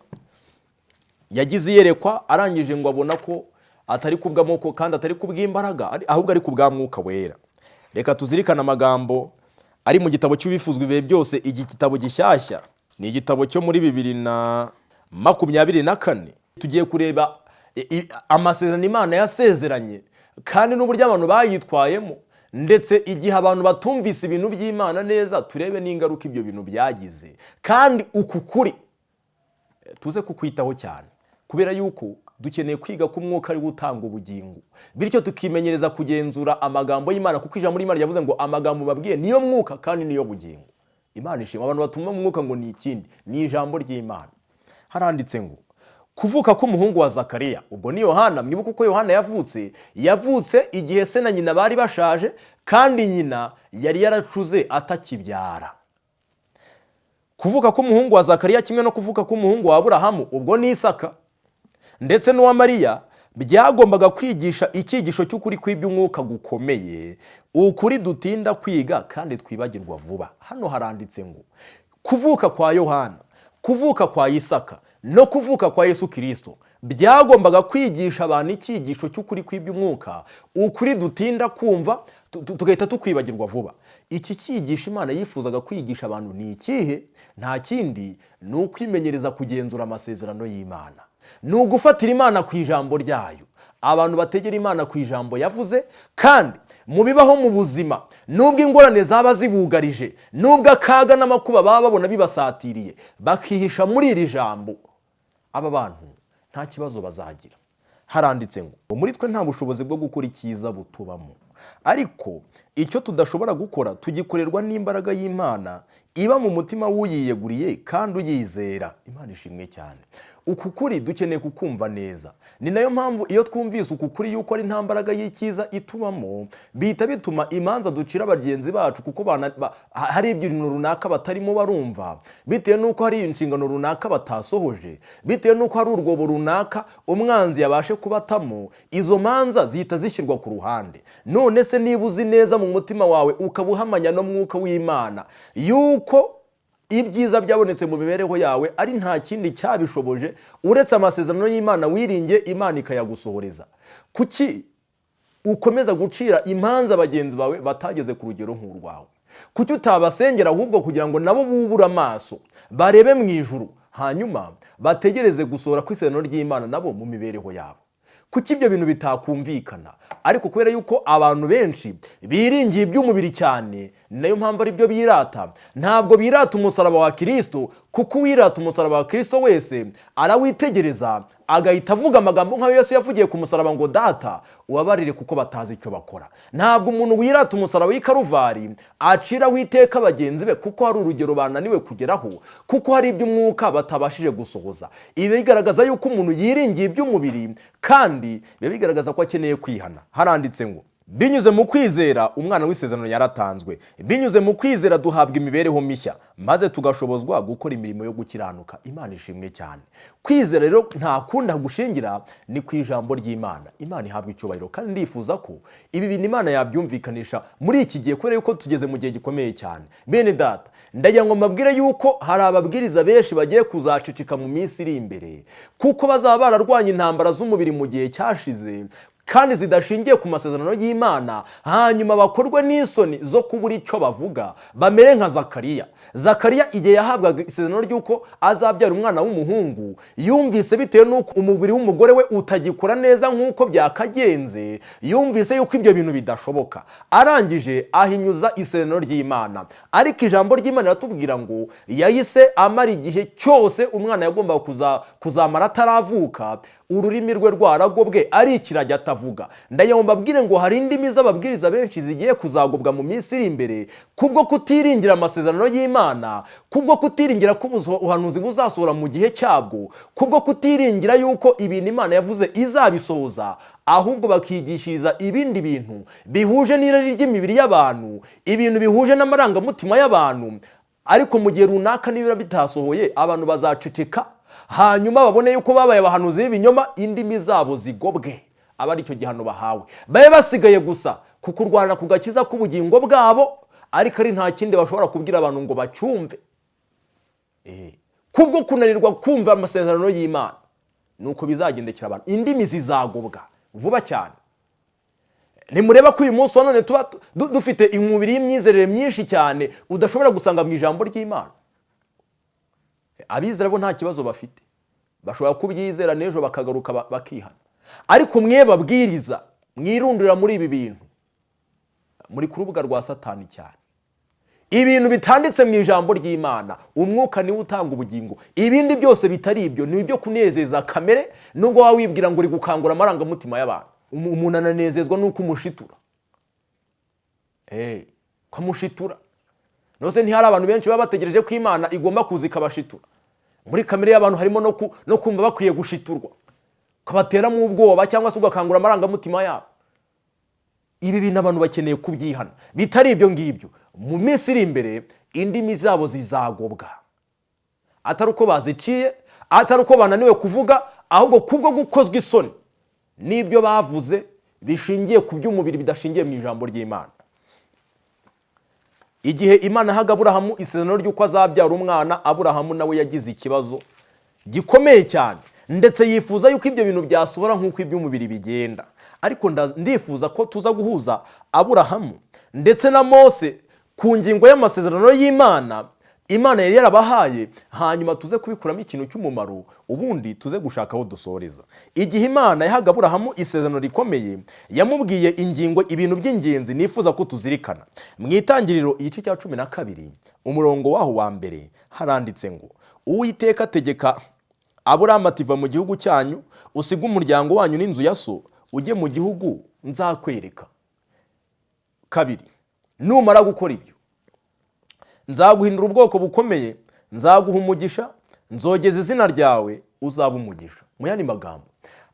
yagize iyerekwa, arangije ngo abona ko atari kubw'amoko kandi atari kubw'imbaraga, ahubwo ari kubwa Mwuka Wera. Reka tuzirikane amagambo ari mu gitabo cy'ubifuzwa ibihe byose. Iki gitabo gishyashya ni igitabo cyo muri 2024. Tugiye kureba amasezerano Imana yasezeranye kandi n'uburyo abantu bayitwayemo, ndetse igihe abantu batumvise ibintu by'Imana neza, turebe n'ingaruka ibyo bintu byagize. Kandi uku kuri tuze kukwitaho cyane, kubera yuko dukeneye kwiga ko umwuka ari gutanga ubugingo, bityo tukimenyereza kugenzura amagambo y'Imana, kuko ijambo ry'Imana yavuze ngo amagambo babwiye niyo mwuka kandi niyo bugingo. Imana ishimwe. Abantu batuma umwuka ngo ni ikindi, ni ijambo ry'Imana. Haranditse ngo kuvuka k'umuhungu wa Zakariya, ubwo ni Yohana. Mwibuke uko Yohana yavutse igihe se na nyina bari bashaje, kandi nyina yari yaracuze atakibyara. Kuvuka k'umuhungu wa Zakariya kimwe no kuvuka k'umuhungu wa Aburahamu, ubwo ni Isaka, ndetse n'uwa Mariya, byagombaga kwigisha icyigisho cy'ukuri kw'iby'umwuka gukomeye, ukuri dutinda kwiga kandi twibagirwa vuba. Hano haranditse ngo kuvuka kwa Yohana, kuvuka kwa Isaka no kuvuka kwa Yesu Kristo byagombaga kwigisha abantu icyigisho cy'ukuri kw'iby'umwuka, ukuri dutinda kumva tugahita tukwibagirwa vuba. Iki cyigisho Imana yifuzaga kwigisha abantu ni ikihe? Nta kindi, ni ukwimenyereza kugenzura amasezerano y'Imana, ni ugufatira Imana ku ijambo ryayo. Abantu bategera Imana ku ijambo yavuze, kandi mu bibaho mu buzima, nubwo ingorane zaba zibugarije, nubwo akaga n'amakuba baba babona bibasatiriye, bakihisha muri iri jambo, aba bantu nta kibazo bazagira. Haranditse ngo muri twe nta bushobozi bwo gukora icyiza butubamo, ariko icyo tudashobora gukora tugikorerwa n'imbaraga y'Imana iba mu mutima w'uyiyeguriye kandi uyizera. Imana ishimwe cyane. Uku kuri dukeneye kukumva neza. Ni nayo mpamvu iyo twumvise uku kuri yuko ari nta mbaraga y'icyiza itubamo, bihita bituma imanza ducira bagenzi bacu, kuko hari ibintu runaka batarimo barumva, bitewe n'uko hari inshingano runaka batasohoje, bitewe n'uko hari urwobo runaka umwanzi yabashe kubatamo, izo manza zihita zishyirwa ku ruhande. None se niba uzi neza mu mutima wawe ukaba uhamanya no mwuka w'Imana yuko ibyiza byabonetse mu mibereho yawe ari nta kindi cyabishoboje uretse amasezerano y'Imana wiringiye, Imana ikayagusohoreza, kuki ukomeza gucira imanza bagenzi bawe batageze ku rugero nk'urwawe? Kuki utabasengera ahubwo kugira ngo nabo bubure amaso barebe mu ijuru, hanyuma bategereze gusohora kw'isezerano ry'Imana nabo mu mibereho yabo? Kuki ibyo bintu bitakumvikana? Ariko kubera yuko abantu benshi biringiye iby'umubiri cyane, nayo mpamvu ari byo birata. Ntabwo birata umusaraba wa Kristo, kuko uwirata umusaraba wa Kristo wese arawitegereza agahita avuga amagambo nk'ayo Yesu yavugiye ku musaraba ngo Data ubabarire kuko batazi icyo bakora. Ntabwo umuntu wirata umusaraba w'i Karuvari aciraho iteka bagenzi be kuko hari urugero bananiwe kugeraho, kuko hari iby'umwuka batabashije gusohoza. Ibi bigaragaza yuko umuntu yiringiye iby'umubiri, kandi biba bigaragaza ko akeneye kwihana. Haranditse ngo binyuze mu kwizera umwana w'isezerano yaratanzwe, binyuze mu kwizera duhabwa imibereho mishya, maze tugashobozwa gukora imirimo yo gukiranuka. Imana ishimwe cyane. Kwizera rero nta kundi gushingira ni ku ijambo ry'Imana. Imana ihabwa icyubahiro, kandi ndifuza ko ibi bintu Imana yabyumvikanisha muri iki gihe, kubera yuko tugeze mu gihe gikomeye cyane. Bene data, ndagira ngo mbabwire yuko hari ababwiriza benshi bagiye kuzacicika mu minsi iri imbere, kuko bazaba bararwanya intambara z'umubiri mu gihe cyashize, kandi zidashingiye ku masezerano y'Imana, hanyuma bakorwe n'isoni zo kubura icyo bavuga, bamere nka Zakariya. Zakariya igihe yahabwaga isezerano ry'uko azabyara umwana w'umuhungu, yumvise bitewe n'uko umubiri w'umugore we utagikora neza nk'uko byakagenze, yumvise yuko ibyo bintu bidashoboka, arangije ahinyuza isezerano ry'Imana. Ariko ijambo ry'Imana riratubwira ngo yahise amara igihe cyose umwana yagombaga kuzamara ataravuka, ururimi rwe rwaragobwe, ari ikiragi atavuga. Ndagira mbabwire ngo hari indimi z'ababwiriza benshi zigiye kuzagobwa mu minsi iri imbere, kubwo kutiringira amasezerano y'Imana, kubwo kutiringira ko ubuhanuzi buzasohora mu gihe cyabwo, kubwo kutiringira yuko ibintu Imana yavuze izabisohoza, ahubwo bakigishiriza ibindi bintu bihuje n'irari ry'imibiri y'abantu, ibintu bihuje n'amarangamutima y'abantu. Ariko mu gihe runaka niba bitasohoye, abantu bazaceceka, hanyuma babone yuko babaye abahanuzi b'ibinyoma, indimi zabo zigobwe, aba ari cyo gihano bahawe. Babe basigaye gusa kukurwana ku gakiza k'ubugingo bwabo, ariko ari nta kindi bashobora kubwira abantu ngo bacyumve. Kubwo kunanirwa kumva amasezerano y'Imana, nuko bizagendekera abantu. Indimi zizagobwa vuba cyane. Nimureba ko uyu munsi wa none tuba dufite inkubiri y'imyizerere myinshi cyane udashobora gusanga mu ijambo ry'Imana. Abizera bo nta kibazo bafite, bashobora kubyizera n'ejo bakagaruka bakihana. Ariko mwe babwiriza mwirundira muri ibi bintu, muri ku rubuga rwa Satani cyane. ibintu bitanditse mu ijambo ry'Imana. Umwuka niwe utanga ubugingo, ibindi byose bitari ibyo ni ibyo kunezeza kamere, nubwo waba wibwira ngo uri gukangura amarangamutima y'abantu. Umuntu ananezezwa nuko umushitura, kamushitura. Nose ntihari abantu benshi baba bategereje ko Imana igomba kuza ikabashitura. Muri kamere y'abantu harimo no kumva bakwiye gushiturwa, kabateramo ubwoba cyangwa se ugakangura amarangamutima yabo. Ibi bintu abantu bakeneye kubyihana. Bitari ibyo ngibyo, mu minsi iri imbere indimi zabo zizagobwa, atari uko baziciye, atari uko bananiwe kuvuga, ahubwo kubwo gukozwa isoni n'ibyo bavuze bishingiye ku by'umubiri bidashingiye mu ijambo ry'Imana. Igihe Imana yahaga Aburahamu isezerano ry'uko azabyara umwana, Aburahamu nawe yagize ikibazo gikomeye cyane, ndetse yifuza yuko ibyo bintu byasohora nk'uko iby'umubiri bigenda. Ariko ndifuza ko tuza guhuza Aburahamu ndetse na Mose ku ngingo y'amasezerano y'Imana Imana yari yarabahaye, hanyuma tuze kubikuramo ikintu cy'umumaro, ubundi tuze gushaka aho dusoreza. Igihe Imana yahaga Aburahamu isezerano rikomeye, yamubwiye ingingo, ibintu by'ingenzi nifuza ko tuzirikana. Mu Itangiriro igice cya 12 umurongo waho wa mbere haranditse ngo, Uwiteka ategeka Aburahamu ati, va mu gihugu cyanyu, usiga umuryango wanyu n'inzu ya so, ujye mu gihugu nzakwereka. 2, numara gukora ibyo, nzaguhindura ubwoko bukomeye, nzaguha umugisha, nzogeza izina ryawe, uzaba umugisha. Mu yandi magambo,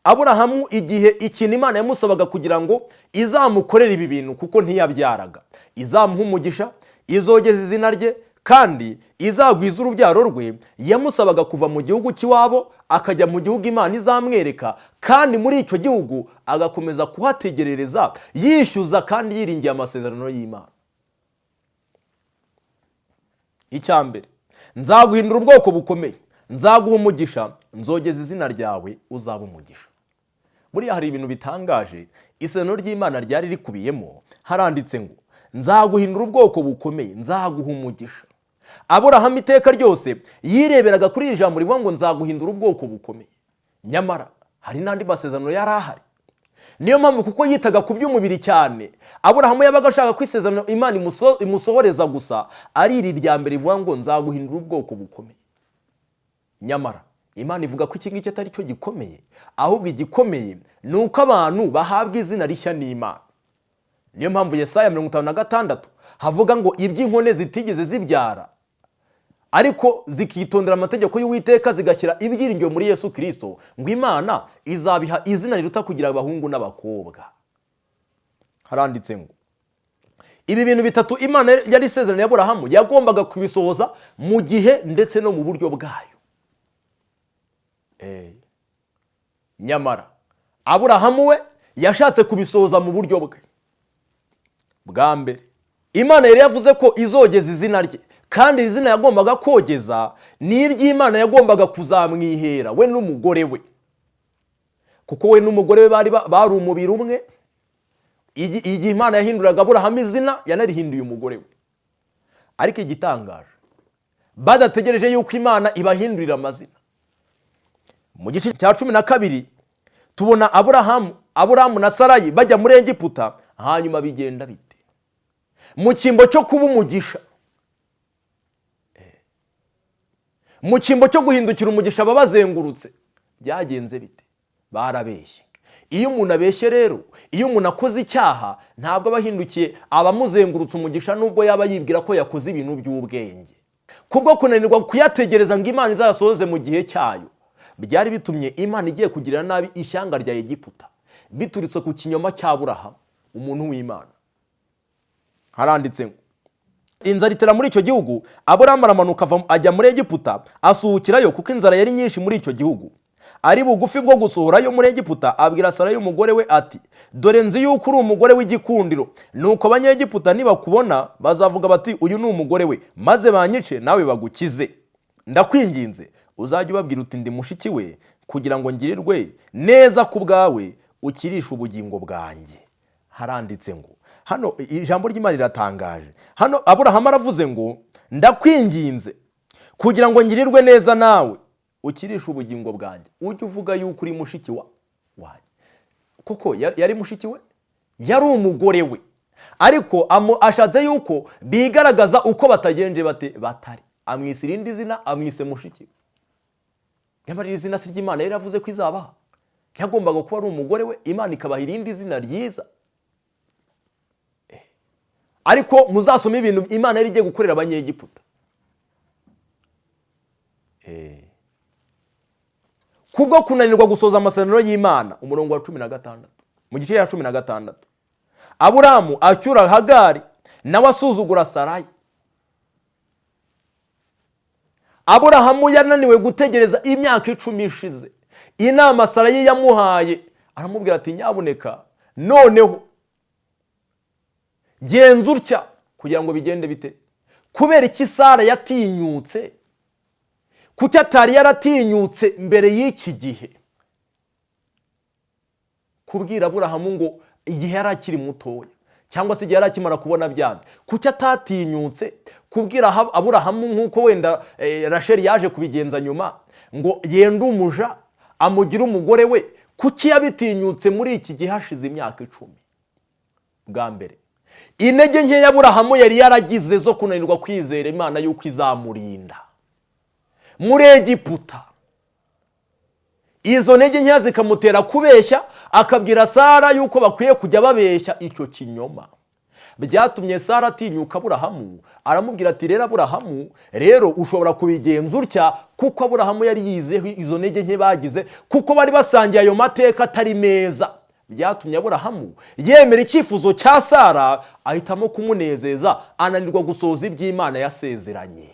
Aburahamu igihe ikintu Imana yamusabaga kugira ngo izamukorere ibi bintu, kuko ntiyabyaraga, izamuha umugisha, izogeza izina rye, kandi izagwiza urubyaro rwe, yamusabaga kuva mu gihugu cy'iwabo akajya mu gihugu Imana izamwereka, kandi muri icyo gihugu agakomeza kuhategerereza yishyuza kandi yiringiye amasezerano y'Imana. Icyambere, nzaguhindura ubwoko bukomeye, nzaguha umugisha, nzogeza izina ryawe, uzaba umugisha. Buriya hari ibintu bitangaje isezerano ry'Imana ryari rikubiyemo. Haranditse ngo, nzaguhindura ubwoko bukomeye, nzaguha umugisha. Aburahamu iteka ryose yireberaga kuri iri jambo rivuga ngo nzaguhindura ubwoko bukomeye, nyamara hari n'andi masezerano yari ahari. Niyo mpamvu kuko yitaga ku by'umubiri cyane, Aburahamu yabaga ashaka ko isezerano Imana imusohoreza gusa ari iri rya mbere rivuga ngo nzaguhindura ubwoko bukomeye. Nyamara Imana ivuga ko iki ngiki atari cyo gikomeye, ahubwo igikomeye ni uko abantu bahabwa izina rishya n'Imana. Niyo mpamvu Yesaya 56 havuga ngo iby'inkone zitigeze zibyara, ariko zikitondera amategeko y'Uwiteka, zigashyira ibyiringiro muri Yesu Kristo, ngo Imana izabiha izina riruta kugira abahungu n'abakobwa. Haranditse ngo ibi bintu bitatu Imana yari isezerano y'Aburahamu yagombaga kubisohoza mu gihe ndetse no mu buryo bwayo. Nyamara Aburahamu we yashatse kubisohoza mu buryo bwe. Bwa mbere, Imana yari yavuze ko izogeza izina rye, kandi izina yagombaga kogeza ni iry'Imana yagombaga kuzamwihera we n'umugore we, kuko we n'umugore we bari umubiri umwe. Igihe Imana yahinduraga Aburahamu izina, yanarihinduye umugore we. Ariko igitangaje, badategereje yuko Imana ibahindurira amazina. Mu gice cya 12 tubona Aburahamu na Sarayi bajya muri Egiputa, hanyuma bigenda bite? Mu cyimbo cyo kuba umugisha, mu cyimbo cyo guhindukira umugisha babazengurutse, byagenze bite? Barabeshye. Iyo umuntu abeshye rero, iyo umuntu akoze icyaha, ntabwo abahindukiye abamuzengurutse umugisha, nubwo yaba yibwira ko yakoze ibintu by'ubwenge. Kubwo kunanirwa kuyategereza ngo Imana izasohoze mu gihe cyayo, byari bitumye Imana igiye kugirira nabi ishyanga rya Egiputa, bituritse ku kinyoma cya Aburahamu, umuntu w'Imana. Haranditse ngo inzara itera muri icyo gihugu, Aburahamu aramanuka ajya muri Egiputa, asuhukirayo kuko inzara yari nyinshi muri icyo gihugu. Ari bugufi bwo gusohorayo muri Egiputa, abwira Sarayi umugore we ati, dore nzi yuko uri umugore w'igikundiro, nuko abanyegiputa nibakubona bazavuga bati, uyu ni umugore we, maze banyice nawe bagukize. Ndakwinginze uzajya ubabwira uti, ndi mushiki we, kugira ngo ngirirwe neza ku bwawe, ukirisha ubugingo bwanjye. Haranditse ngo, hano ijambo ry'Imana riratangaje. Hano Aburahamu aravuze ngo, ndakwinginze kugira ngo ngirirwe neza nawe, ukirisha ubugingo bwanjye. Ujye uvuga yuko uri mushiki wanjye. Kuko yari mushiki we, yari umugore we, ariko ashatse yuko bigaragaza uko batagenje batari. Amwise irindi zina, amwise mushiki. Nyamara iri zina si ry'Imana yari yavuze ko izabaha. Yagombaga kuba ari umugore we, Imana ikabaha irindi zina ryiza. Ariko muzasome ibintu Imana yari igiye gukorera abanyegiputa. Kubwo kunanirwa gusoza amasezerano y'Imana, umurongo wa 16, mu gice ya 16, Aburamu acyura Hagari nawe asuzugura Sarayi. Aburahamu yananiwe gutegereza imyaka 10 ishize. Inama Sarayi yamuhaye, aramubwira ati nyabuneka noneho genza utya kugira ngo bigende bite. Kubera iki Sara yatinyutse? Kuki atari yaratinyutse mbere y'iki gihe kubwira Aburahamu ngo igihe yari akiri mutoya, cyangwa se igihe yari akimara kubona byanze? Kuki atatinyutse kubwira Aburahamu nk'uko wenda Rasheli yaje kubigenza nyuma, ngo yenda umuja amugira umugore we? Kuki yabitinyutse muri iki gihe hashize imyaka 10? Bwa mbere, intege nke y'Aburahamu yari yaragize zo kunanirwa kwizera Imana yuko izamurinda muri Egiputa. Izo ntege nke zikamutera kubeshya, akabwira Sara yuko bakwiye kujya babeshya icyo kinyoma. Byatumye Sara atinyuka Aburahamu, aramubwira ati rero Aburahamu, rero ushobora kubigenza utya, kuko Aburahamu yari yizeho izo ntege nke bagize, kuko bari basangiye ayo mateka atari meza. Byatumye Aburahamu yemera icyifuzo cya Sara, ahitamo kumunezeza, ananirwa gusoza iby'Imana yasezeranye.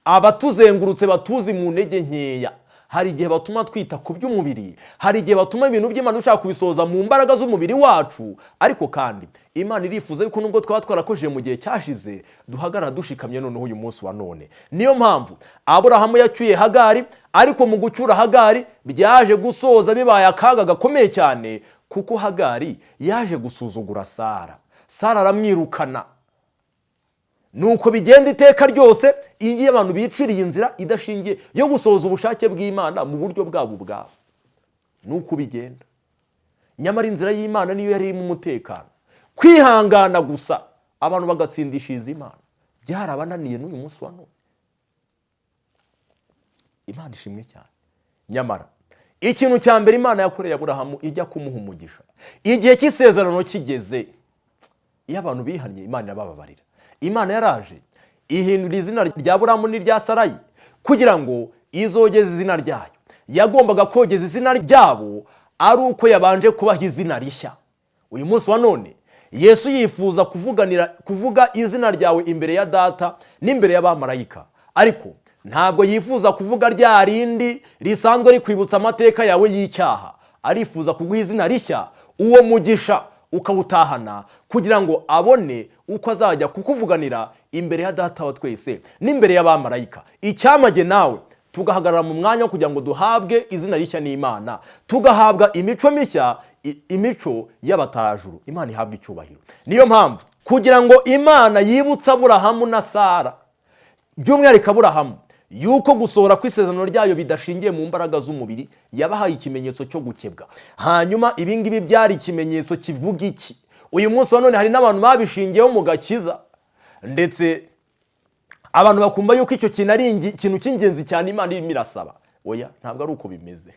Abatuzengurutse batuzi mu ntege nkeya, hari igihe batuma twita ku by'umubiri, hari igihe batuma ibintu by'Imana ushaka kubisoza mu mbaraga z'umubiri wacu. Ariko kandi Imana irifuza yuko nubwo twaba twarakojeje mu gihe cyashize, duhagarara dushikamye noneho uyu munsi wa none. Niyo mpamvu Aburahamu yacyuye Hagari, ariko mu gucyura Hagari byaje gusoza bibaye akaga gakomeye cyane, kuko Hagari yaje gusuzugura Sara. Sara aramwirukana. Nuko bigenda iteka ryose iyo abantu biciriye inzira idashingiye yo gusohoza ubushake bw'Imana mu buryo bwabo ubwabo. Nuko bigenda. Nyamara inzira y'Imana niyo yari mu mutekano. Kwihangana gusa abantu bagatsindishiriza Imana byarabananiye n'uyu munsi wa none. Imana ishimwe cyane. Nyamara ikintu cya mbere Imana yakoreye Aburahamu ijya kumuha umugisha, igihe cy'isezerano kigeze, iyo abantu bihannye Imana irabababarira. Imana yaraje ihindura izina rya Aburahamu n'irya Sarayi kugira ngo izogeze izina ryayo. Yagombaga kogeza izina ryabo ari uko yabanje kubaha izina rishya. Uyu munsi wa none Yesu yifuza kuvuga izina ryawe imbere ya Data n'imbere y'abamarayika, ariko ntabwo yifuza kuvuga rya rindi risanzwe rikwibutsa amateka yawe y'icyaha. Arifuza kuguha izina rishya, uwo mugisha ukawutahana, kugira ngo abone uko azajya kukuvuganira imbere ya Data wa twese n'imbere y'abamarayika. Icyamage nawe tugahagarara mu mwanya wo kugira ngo duhabwe izina rishya n'Imana, tugahabwa imico mishya, imico y'abatajuru. Imana ihabwa icyubahiro. Niyo mpamvu kugira ngo Imana yibutse Aburahamu na Sara, by'umwihariko Aburahamu, yuko gusohora kw'isezerano ryayo bidashingiye mu mbaraga z'umubiri, yabahaye ikimenyetso cyo gukebwa. Hanyuma ibingibi byari ikimenyetso kivuga iki? Uyu munsi wa none hari n'abantu babishingiyeho mu gakiza, ndetse abantu bakumva yuko icyo kintu ari ikintu cy'ingenzi cyane Imana irimo irasaba. Oya, ntabwo ari uko bimeze.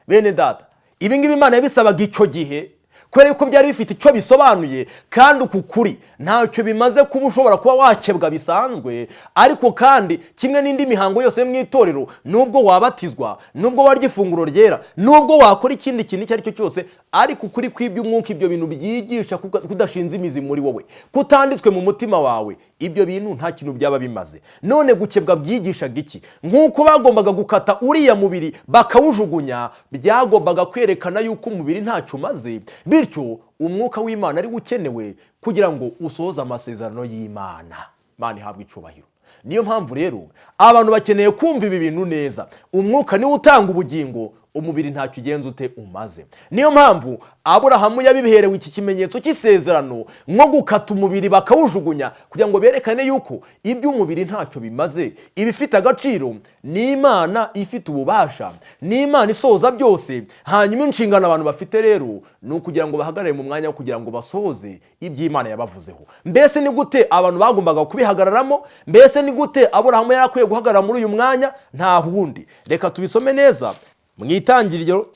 Bene data, ibingibi Imana yabisabaga icyo gihe kubera yuko byari bifite icyo bisobanuye, kandi uku kuri ntacyo bimaze kuba ushobora kuba wakebwa bisanzwe. Ariko kandi kimwe n'indi mihango yose mu itorero, nubwo wabatizwa, nubwo warya ifunguro ryera, nubwo wakora ikindi kintu icyo ari cyo cyose, ariko ukuri kw'iby'umwuka, ibyo bintu byigisha kudashinze imizi muri wowe, kutanditswe mu mutima wawe, ibyo bintu nta kintu byaba bimaze. None gukebwa byigishaga iki? Nk'uko bagombaga gukata uriya mubiri bakawujugunya, byagombaga kwerekana yuko umubiri ntacyo umaze, bityo umwuka w'Imana ari ukenewe kugira ngo usohoze amasezerano y'Imana. Imana ihabwa icyubahiro. Niyo mpamvu rero abantu bakeneye kumva ibi bintu neza. Umwuka niwe utanga ubugingo, umubiri ntacyo ugenza ute umaze. Niyo mpamvu Aburahamu yabiherewe iki kimenyetso cy'isezerano nko gukata umubiri bakawujugunya kugira ngo berekane yuko iby'umubiri ntacyo bimaze. Ibifite agaciro ni Imana ifite ububasha, ni Imana isohoza byose. Hanyuma inshingano abantu bafite rero ni ukugira ngo bahagarare mu mwanya wo kugira ngo basohoze iby'Imana yabavuzeho. Mbese ni gute abantu bagombaga kubihagararamo? Mbese ni gute Aburahamu yarakwiye guhagarara muri uyu mwanya? Nta hundi. Reka tubisome neza mu Itangiriro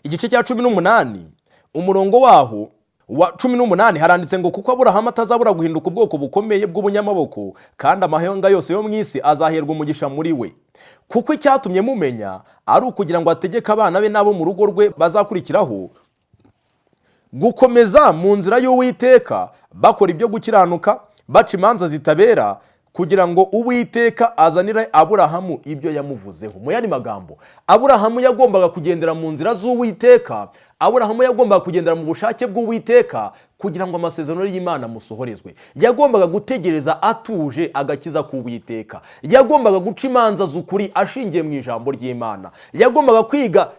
igice cya 18 umurongo waho wa 18 haranditse ngo kuko Aburahamu atazabura guhinduka ubwoko bukomeye bw'ubunyamaboko, kandi amahanga yose yo mu isi azaherwa umugisha muri we. Kuko icyatumye mumenya ari ukugira ngo ategeke abana be n'abo mu rugo rwe bazakurikiraho gukomeza mu nzira y'Uwiteka, bakora ibyo gukiranuka, baca imanza zitabera, kugira ngo Uwiteka azanire Aburahamu ibyo yamuvuzeho. Mu yandi magambo, Aburahamu yagombaga kugendera mu nzira z'Uwiteka, Aburahamu yagombaga kugendera mu bushake bw'Uwiteka kugira ngo amasezerano y'Imana musohorezwe. Yagombaga gutegereza atuje agakiza k'Uwiteka. Yagombaga guca imanza z'ukuri ashingiye mu ijambo ry'Imana. Yagombaga kwiga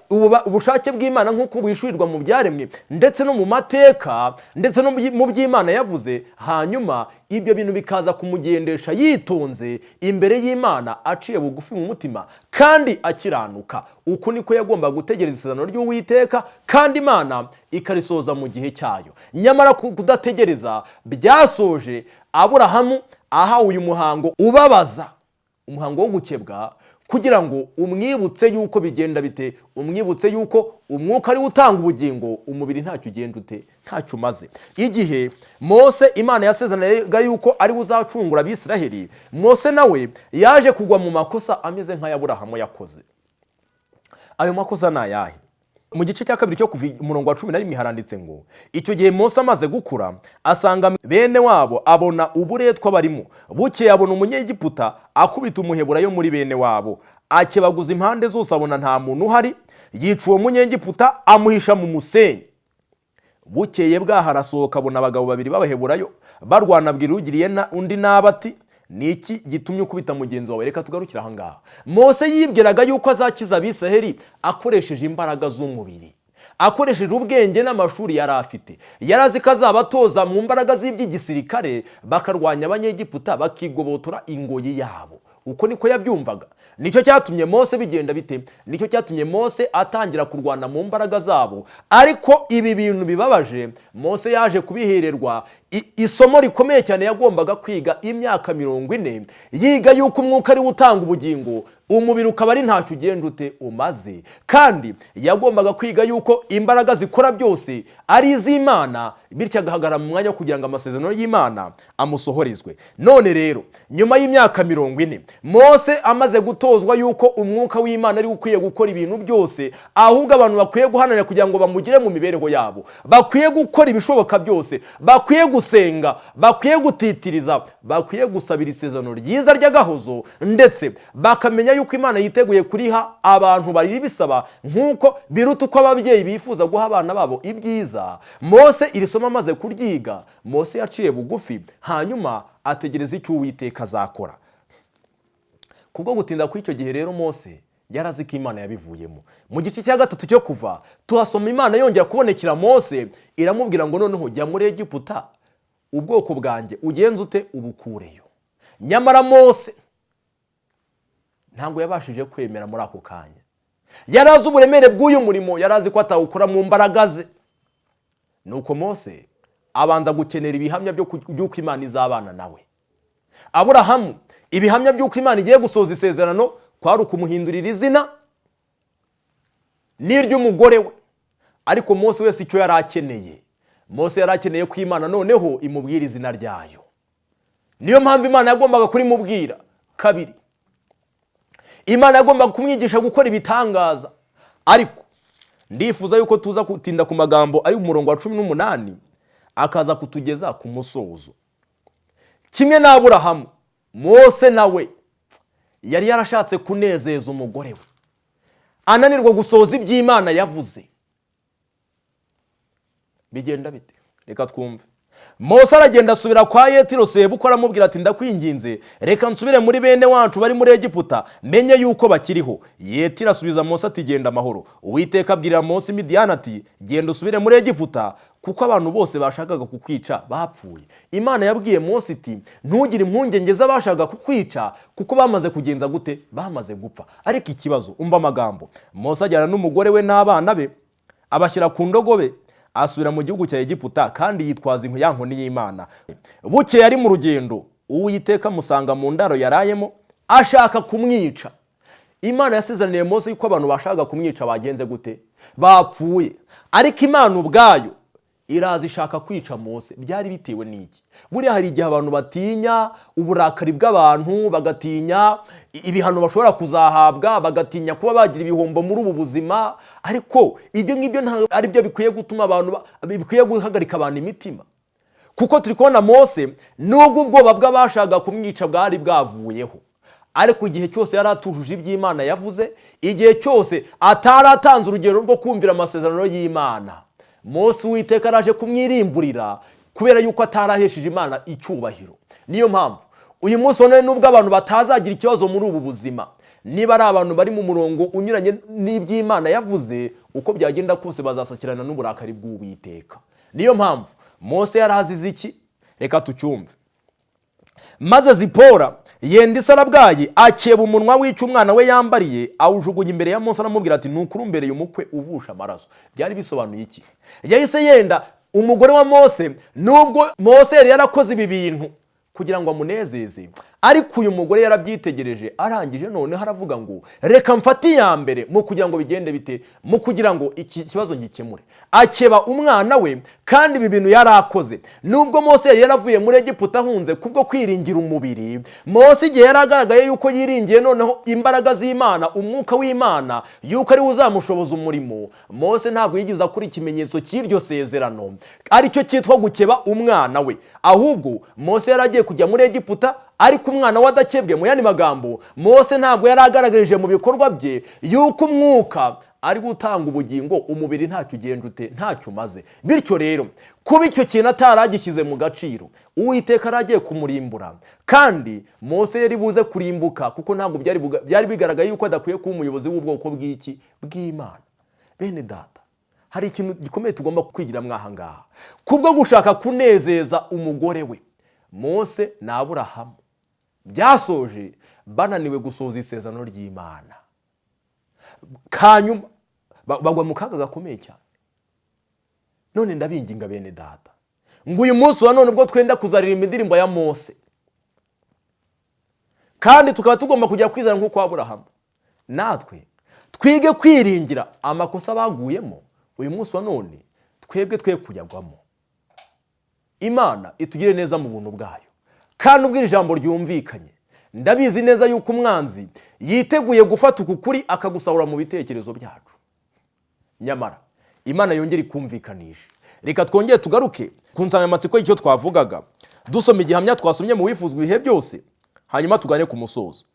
ubushake bw'Imana nk'uko bwishurirwa mu byaremwe ndetse no mu mateka ndetse no mu by'Imana yavuze. Hanyuma ibyo bintu bikaza kumugendesha yitonze imbere y'Imana, aciye bugufi mu mutima kandi akiranuka. Uko niko yagombaga gutegereza isezerano ry'Uwiteka kandi Imana ikarisoza mu gihe cyayo. Nyamara kudategereza byasoje Aburahamu ahawe uyu muhango ubabaza, umuhango wo gukebwa, kugira ngo umwibutse yuko bigenda bite, umwibutse yuko umwuka ari utanga ubugingo, umubiri ntacyo ugenda ute, ntacyo umaze. Igihe Mose Imana yasezeranaga yuko ari uzacungura Abisiraheli, Mose nawe yaje kugwa mu makosa ameze nk'aya Aburahamu yakoze. Ayo makosa ni ayahe? Mu gice cya 2 cyo kuva umurongo wa 11 haranditse ngo icyo gihe Mose amaze gukura asanga bene wabo, abona uburetwa barimo. Bukeye abona umunyegiputa akubita umuheburayo muri bene wabo, akebaguza impande zose, abona nta muntu uhari, yica uwo munyegiputa amuhisha mu musenyi. Bukeye bwaho arasohoka, abona abagabo babiri b'abaheburayo barwana, abwira ugiriye undi nabi ati niki gitumye ukubita mugenzi wawe? Reka tugarukira aha ngaha. Mose yibwiraga yuko azakiza Abisiraheli akoresheje imbaraga z'umubiri, akoresheje ubwenge n'amashuri yari afite. Yarazi ko azabatoza mu mbaraga z'iby'igisirikare bakarwanya abanyegiputa bakigobotora ingoyi yabo. Uko niko yabyumvaga. Nicyo cyatumye Mose bigenda bite, nicyo cyatumye Mose atangira kurwana mu mbaraga zabo. Ariko ibi bintu bibabaje Mose yaje kubihererwa isomo rikomeye cyane yagombaga kwiga imyaka 40, yiga yuko umwuka ari utanga ubugingo, umubiri ukaba ari ntacyo ugenda ute umaze. Kandi yagombaga kwiga yuko imbaraga zikora byose ari iz'Imana, bityo agahagarara mu mwanya kugira ngo amasezerano y'Imana amusohorezwe. None rero nyuma y'imyaka 40 Mose amaze gutozwa yuko umwuka w'Imana ari ukwiye gukora ibintu byose, ahubwo abantu bakwiye guhanana kugira ngo bamugire mu mibereho yabo, bakwiye gukora ibishoboka byose, bakwiye gusenga, bakwiye gutitiriza, bakwiye gusabira isezerano ryiza ry'agahozo, ndetse bakamenya yuko Imana yiteguye kuriha abantu bari bisaba nk'uko biruta uko ababyeyi bifuza guha abana babo ibyiza. Mose iri somo amaze kuryiga, Mose yaciye bugufi, hanyuma ategereza icyo Uwiteka azakora. Kubwo gutinda kuri icyo gihe rero Mose yarazi ko Imana yabivuyemo. Mu gice cya 3 cyo kuva tuhasoma Imana yongera kubonekera Mose, iramubwira ngo noneho jya muri Egiputa, ubwoko bwanjye ugenze ute ubukureyo. Nyamara Mose ntabwo yabashije kwemera muri ako kanya. Yarazi uburemere bw'uyu murimo, yarazi ko atawukora mu mbaraga ze. Nuko Mose abanza gukenera ibihamya by'uko Imana izabana nawe. Aburahamu ibihamya by'uko Imana igiye gusoza isezerano kwari ukumuhindurira izina n'iry'umugore we. Ariko Mose wese icyo yari akeneye, Mose yari akeneye ko Imana noneho imubwira izina ryayo. Niyo mpamvu Imana yagombaga kurimubwira kabiri. Imana yagombaga kumwigisha gukora ibitangaza. Ariko ndifuza yuko tuza kutinda ku magambo ari mu murongo wa 18 akaza kutugeza ku musozo. Kimwe na Aburahamu, Mose nawe yari yarashatse kunezeza umugore we, ananirwa gusohoza iby'Imana yavuze. Bigenda bite? Reka twumve. Mose aragenda asubira kwa Yetiro sebukwe aramubwira ati ndakwinginze reka nsubire muri bene wacu bari muri Egiputa menye yuko bakiriho. Yetiro asubiza Mose ati genda amahoro. Uwiteka abwirira Mose Midiyani ati genda usubire muri Egiputa kuko abantu bose bashakaga kukwica bapfuye. Imana yabwiye Mose iti ntugire impungenge z'abashakaga kukwica kuko bamaze kugenza gute, bamaze gupfa. Ariko ikibazo umva amagambo, Mose ajyana n'umugore we n'abana be abashyira ku ndogobe asubira mu gihugu cya Egiputa kandi yitwaza ya nkoni y'Imana. Bukeye ari mu rugendo Uwiteka amusanga mu ndaro yarayemo ashaka kumwica. Imana yasezeraniye Mose yuko abantu bashaka kumwica bagenze gute, bapfuye. Ariko Imana ubwayo iraza ishaka kwica Mose. Byari bitewe n'iki? Buriya hari igihe abantu batinya uburakari bw'abantu, bagatinya ibihano bashobora kuzahabwa, bagatinya kuba bagira ibihombo muri ubu buzima. Ariko ibyo ngibyo ntabwo ari byo bikwiye gutuma abantu, bikwiye guhagarika abantu imitima. Kuko turi kubona Mose nubwo ubwoba bw'abashaka kumwica bwari bwavuyeho, ariko igihe cyose yari atujuje iby'Imana yavuze, igihe cyose ataratanze urugero rwo kumvira amasezerano y'Imana, Mose Uwiteka araje kumwirimburira kubera yuko atarahesheje Imana icyubahiro. Niyo mpamvu uyu munsi none nubwo abantu batazagira ikibazo muri ubu buzima, niba ari abantu bari mu murongo unyuranye n'iby'Imana yavuze, uko byagenda kose bazasakirana n'uburakari bw'Uwiteka. Niyo mpamvu Mose yarazize iki? Reka tucyumve. Maze Zipora yenda isarabwayi akeba umunwa w'icyo umwana we yambariye awujugunya imbere ya Mose aramubwira ati nukuri umbereye umukwe uvusha amaraso. Byari bisobanuye iki? Yahise yenda umugore wa Mose, nubwo Mose yari yarakoze ibi bintu kugira ngo amunezeze, ariko uyu mugore yarabyitegereje, arangije none haravuga ngo reka mfate iya mbere mu kugira ngo bigende bite, mu kugira ngo iki kibazo ngikemure. Akeba umwana we kandi ibi bintu yarakoze. Nubwo Mose yari yaravuye muri Egiputa ahunze kubwo kwiringira umubiri, Mose igihe yaragaragaye yuko yiringiye noneho imbaraga z'Imana, umwuka w'Imana yuko ari uzamushoboza umurimo, Mose ntabwo yigiza kuri ikimenyetso cy'iryo sezerano aricyo cyitwa gukeba umwana we. Ahubwo Mose yaragiye kujya muri Egiputa, ariko umwana we adakebwe. Mu yandi magambo, Mose ntabwo yaragaragarije mu bikorwa bye yuko umwuka ari gutanga ubugingo, umubiri ntacyo ugenda ute, ntacyo umaze. Bityo rero kuba icyo kintu ataragishyize mu gaciro, Uwiteka aragiye kumurimbura. Kandi Mose yari buze kurimbuka kuko ntabwo byari bigaragaye yuko adakwiye kuba umuyobozi w'ubwoko bw'iki, bw'Imana. Bene data, hari ikintu gikomeye tugomba kwigira mwaha ngaha. Kubwo gushaka kunezeza umugore we, Mose na Aburahamu byasoje bananiwe gusoza isezerano ry'Imana, kanyuma bagwa mu kaga gakomeye cyane. None ndabinginga bene data ngo uyu munsi wa none ubwo twenda kuzaririmba indirimbo ya Mose, kandi tukaba tugomba kujya kwizera nk'uko Aburahamu, natwe twige kwiringira amakosa baguyemo. Uyu munsi wa none twebwe twe kujyagwamo. Imana itugire neza mu buntu bwayo, kandi ubwo ijambo ryumvikanye, ndabizi neza yuko umwanzi yiteguye gufata ukukuri akagusahura mu bitekerezo byacu. Nyamara Imana yongera ikumvikanisha. Reka twongere tugaruke ku nsanganyamatsiko y'icyo twavugaga, dusoma igihamya twasomye mu wifuzwa ibihe byose, hanyuma tugane ku musozo.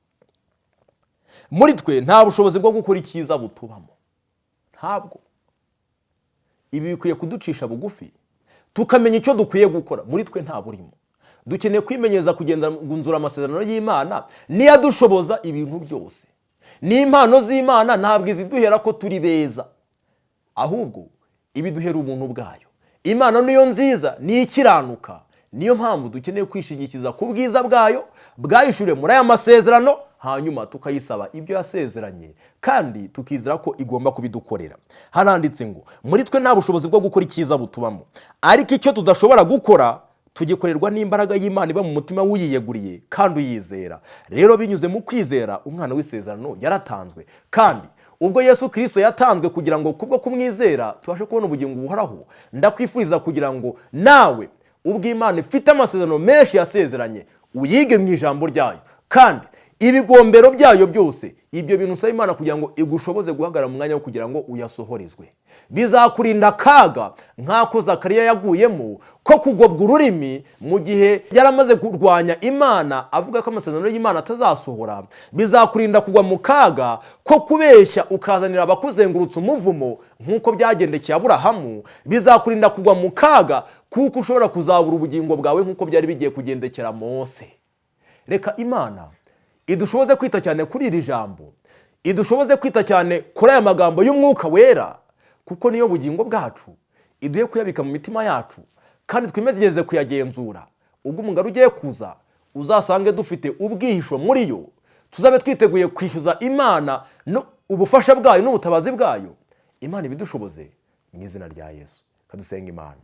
Muri twe nta bushobozi bwo gukora icyiza butubamo, ntabwo. Ibi bikwiye kuducisha bugufi tukamenya icyo dukwiye gukora. Muri twe nta burimo. Dukeneye kwimenyeza kugenda gunzura amasezerano y'Imana niyo dushoboza ibintu byose. N'impano z'Imana ntabwo iziduhera ko turi beza, ahubwo ibiduhera ubuntu bwayo. Imana niyo nziza, ni ikiranuka. Niyo mpamvu dukeneye kwishingikiza ku bwiza bwayo bwayishure muri aya masezerano, hanyuma tukayisaba ibyo yasezeranye, kandi tukizera ko igomba kubidukorera. Haranditse ngo muri twe nta bushobozi bwo gukora icyiza butubamo, ariko icyo tudashobora gukora tugikorerwa n'imbaraga y'Imana iba mu mutima w'uyiyeguriye kandi uyizera. Rero binyuze mu kwizera umwana w'isezerano yaratanzwe, kandi ubwo Yesu Kristo yatanzwe kugira ngo kubwo kumwizera tubashe kubona ubugingo buhoraho, ndakwifuriza kugira ngo nawe ubwo Imana ifite amasezerano menshi yasezeranye uyige mu ijambo ryayo, kandi ibigombero byayo byose. Ibyo bintu usaba Imana kugira ngo igushoboze guhagarara mu mwanya wo kugira ngo uyasohorezwe. Bizakurinda akaga nk'ako Zakariya yaguyemo ko kugobwa ururimi mu gihe yaramaze kurwanya Imana avuga ko amasezerano y'Imana atazasohora. Bizakurinda kugwa mu kaga ko kubeshya ukazanira abakuzengurutse umuvumo nk'uko byagendekeye Aburahamu. Bizakurinda kugwa mu kaga kuko ushobora kuzabura ubugingo bwawe nk'uko byari bigiye kugendekera Mose. Reka Imana idushoboze kwita cyane kuri iri jambo, idushoboze kwita cyane kuri aya magambo y'Umwuka Wera, kuko niyo bugingo bwacu. Iduhe kuyabika mu mitima yacu kandi twimenyereze kuyagenzura. Ubwo umugabo ugiye kuza uzasange dufite ubwihisho muri yo, tuzabe twiteguye kwishyuza Imana ubufasha bwayo n'ubutabazi bwayo. Imana ibidushoboze mu izina rya Yesu. Kadusenga Imana.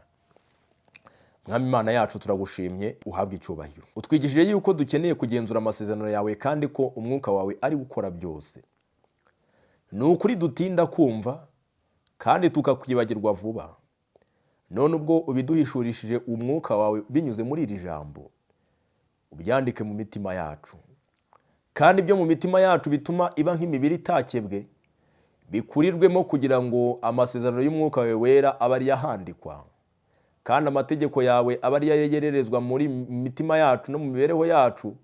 Mwami Imana yacu, turagushimye, uhabwe icyubahiro. Utwigishije yuko dukeneye kugenzura amasezerano yawe kandi ko umwuka wawe ari gukora byose. Ni ukuri dutinda kumva kandi tukakwibagirwa vuba. None ubwo ubiduhishurishije umwuka wawe binyuze muri iri jambo, ubyandike mu mitima yacu. Kandi ibyo mu mitima yacu bituma iba nk'imibiri itakebwe, bikurirwemo kugira ngo amasezerano y'umwuka wawe wera abe ari yahandikwa. Kandi amategeko yawe aba ari yegererezwa muri mitima yacu no mu mibereho yacu,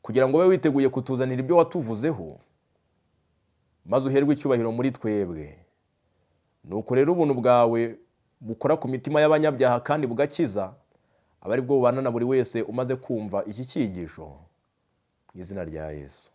kugira ngo ube witeguye kutuzanira ibyo watuvuzeho, maze uherwe icyubahiro muri twebwe. Nuko rero ubuntu bwawe bukora ku mitima y'abanyabyaha kandi bugakiza, aba ari bwo bubana na buri wese umaze kumva iki cyigisho, mu izina rya Yesu.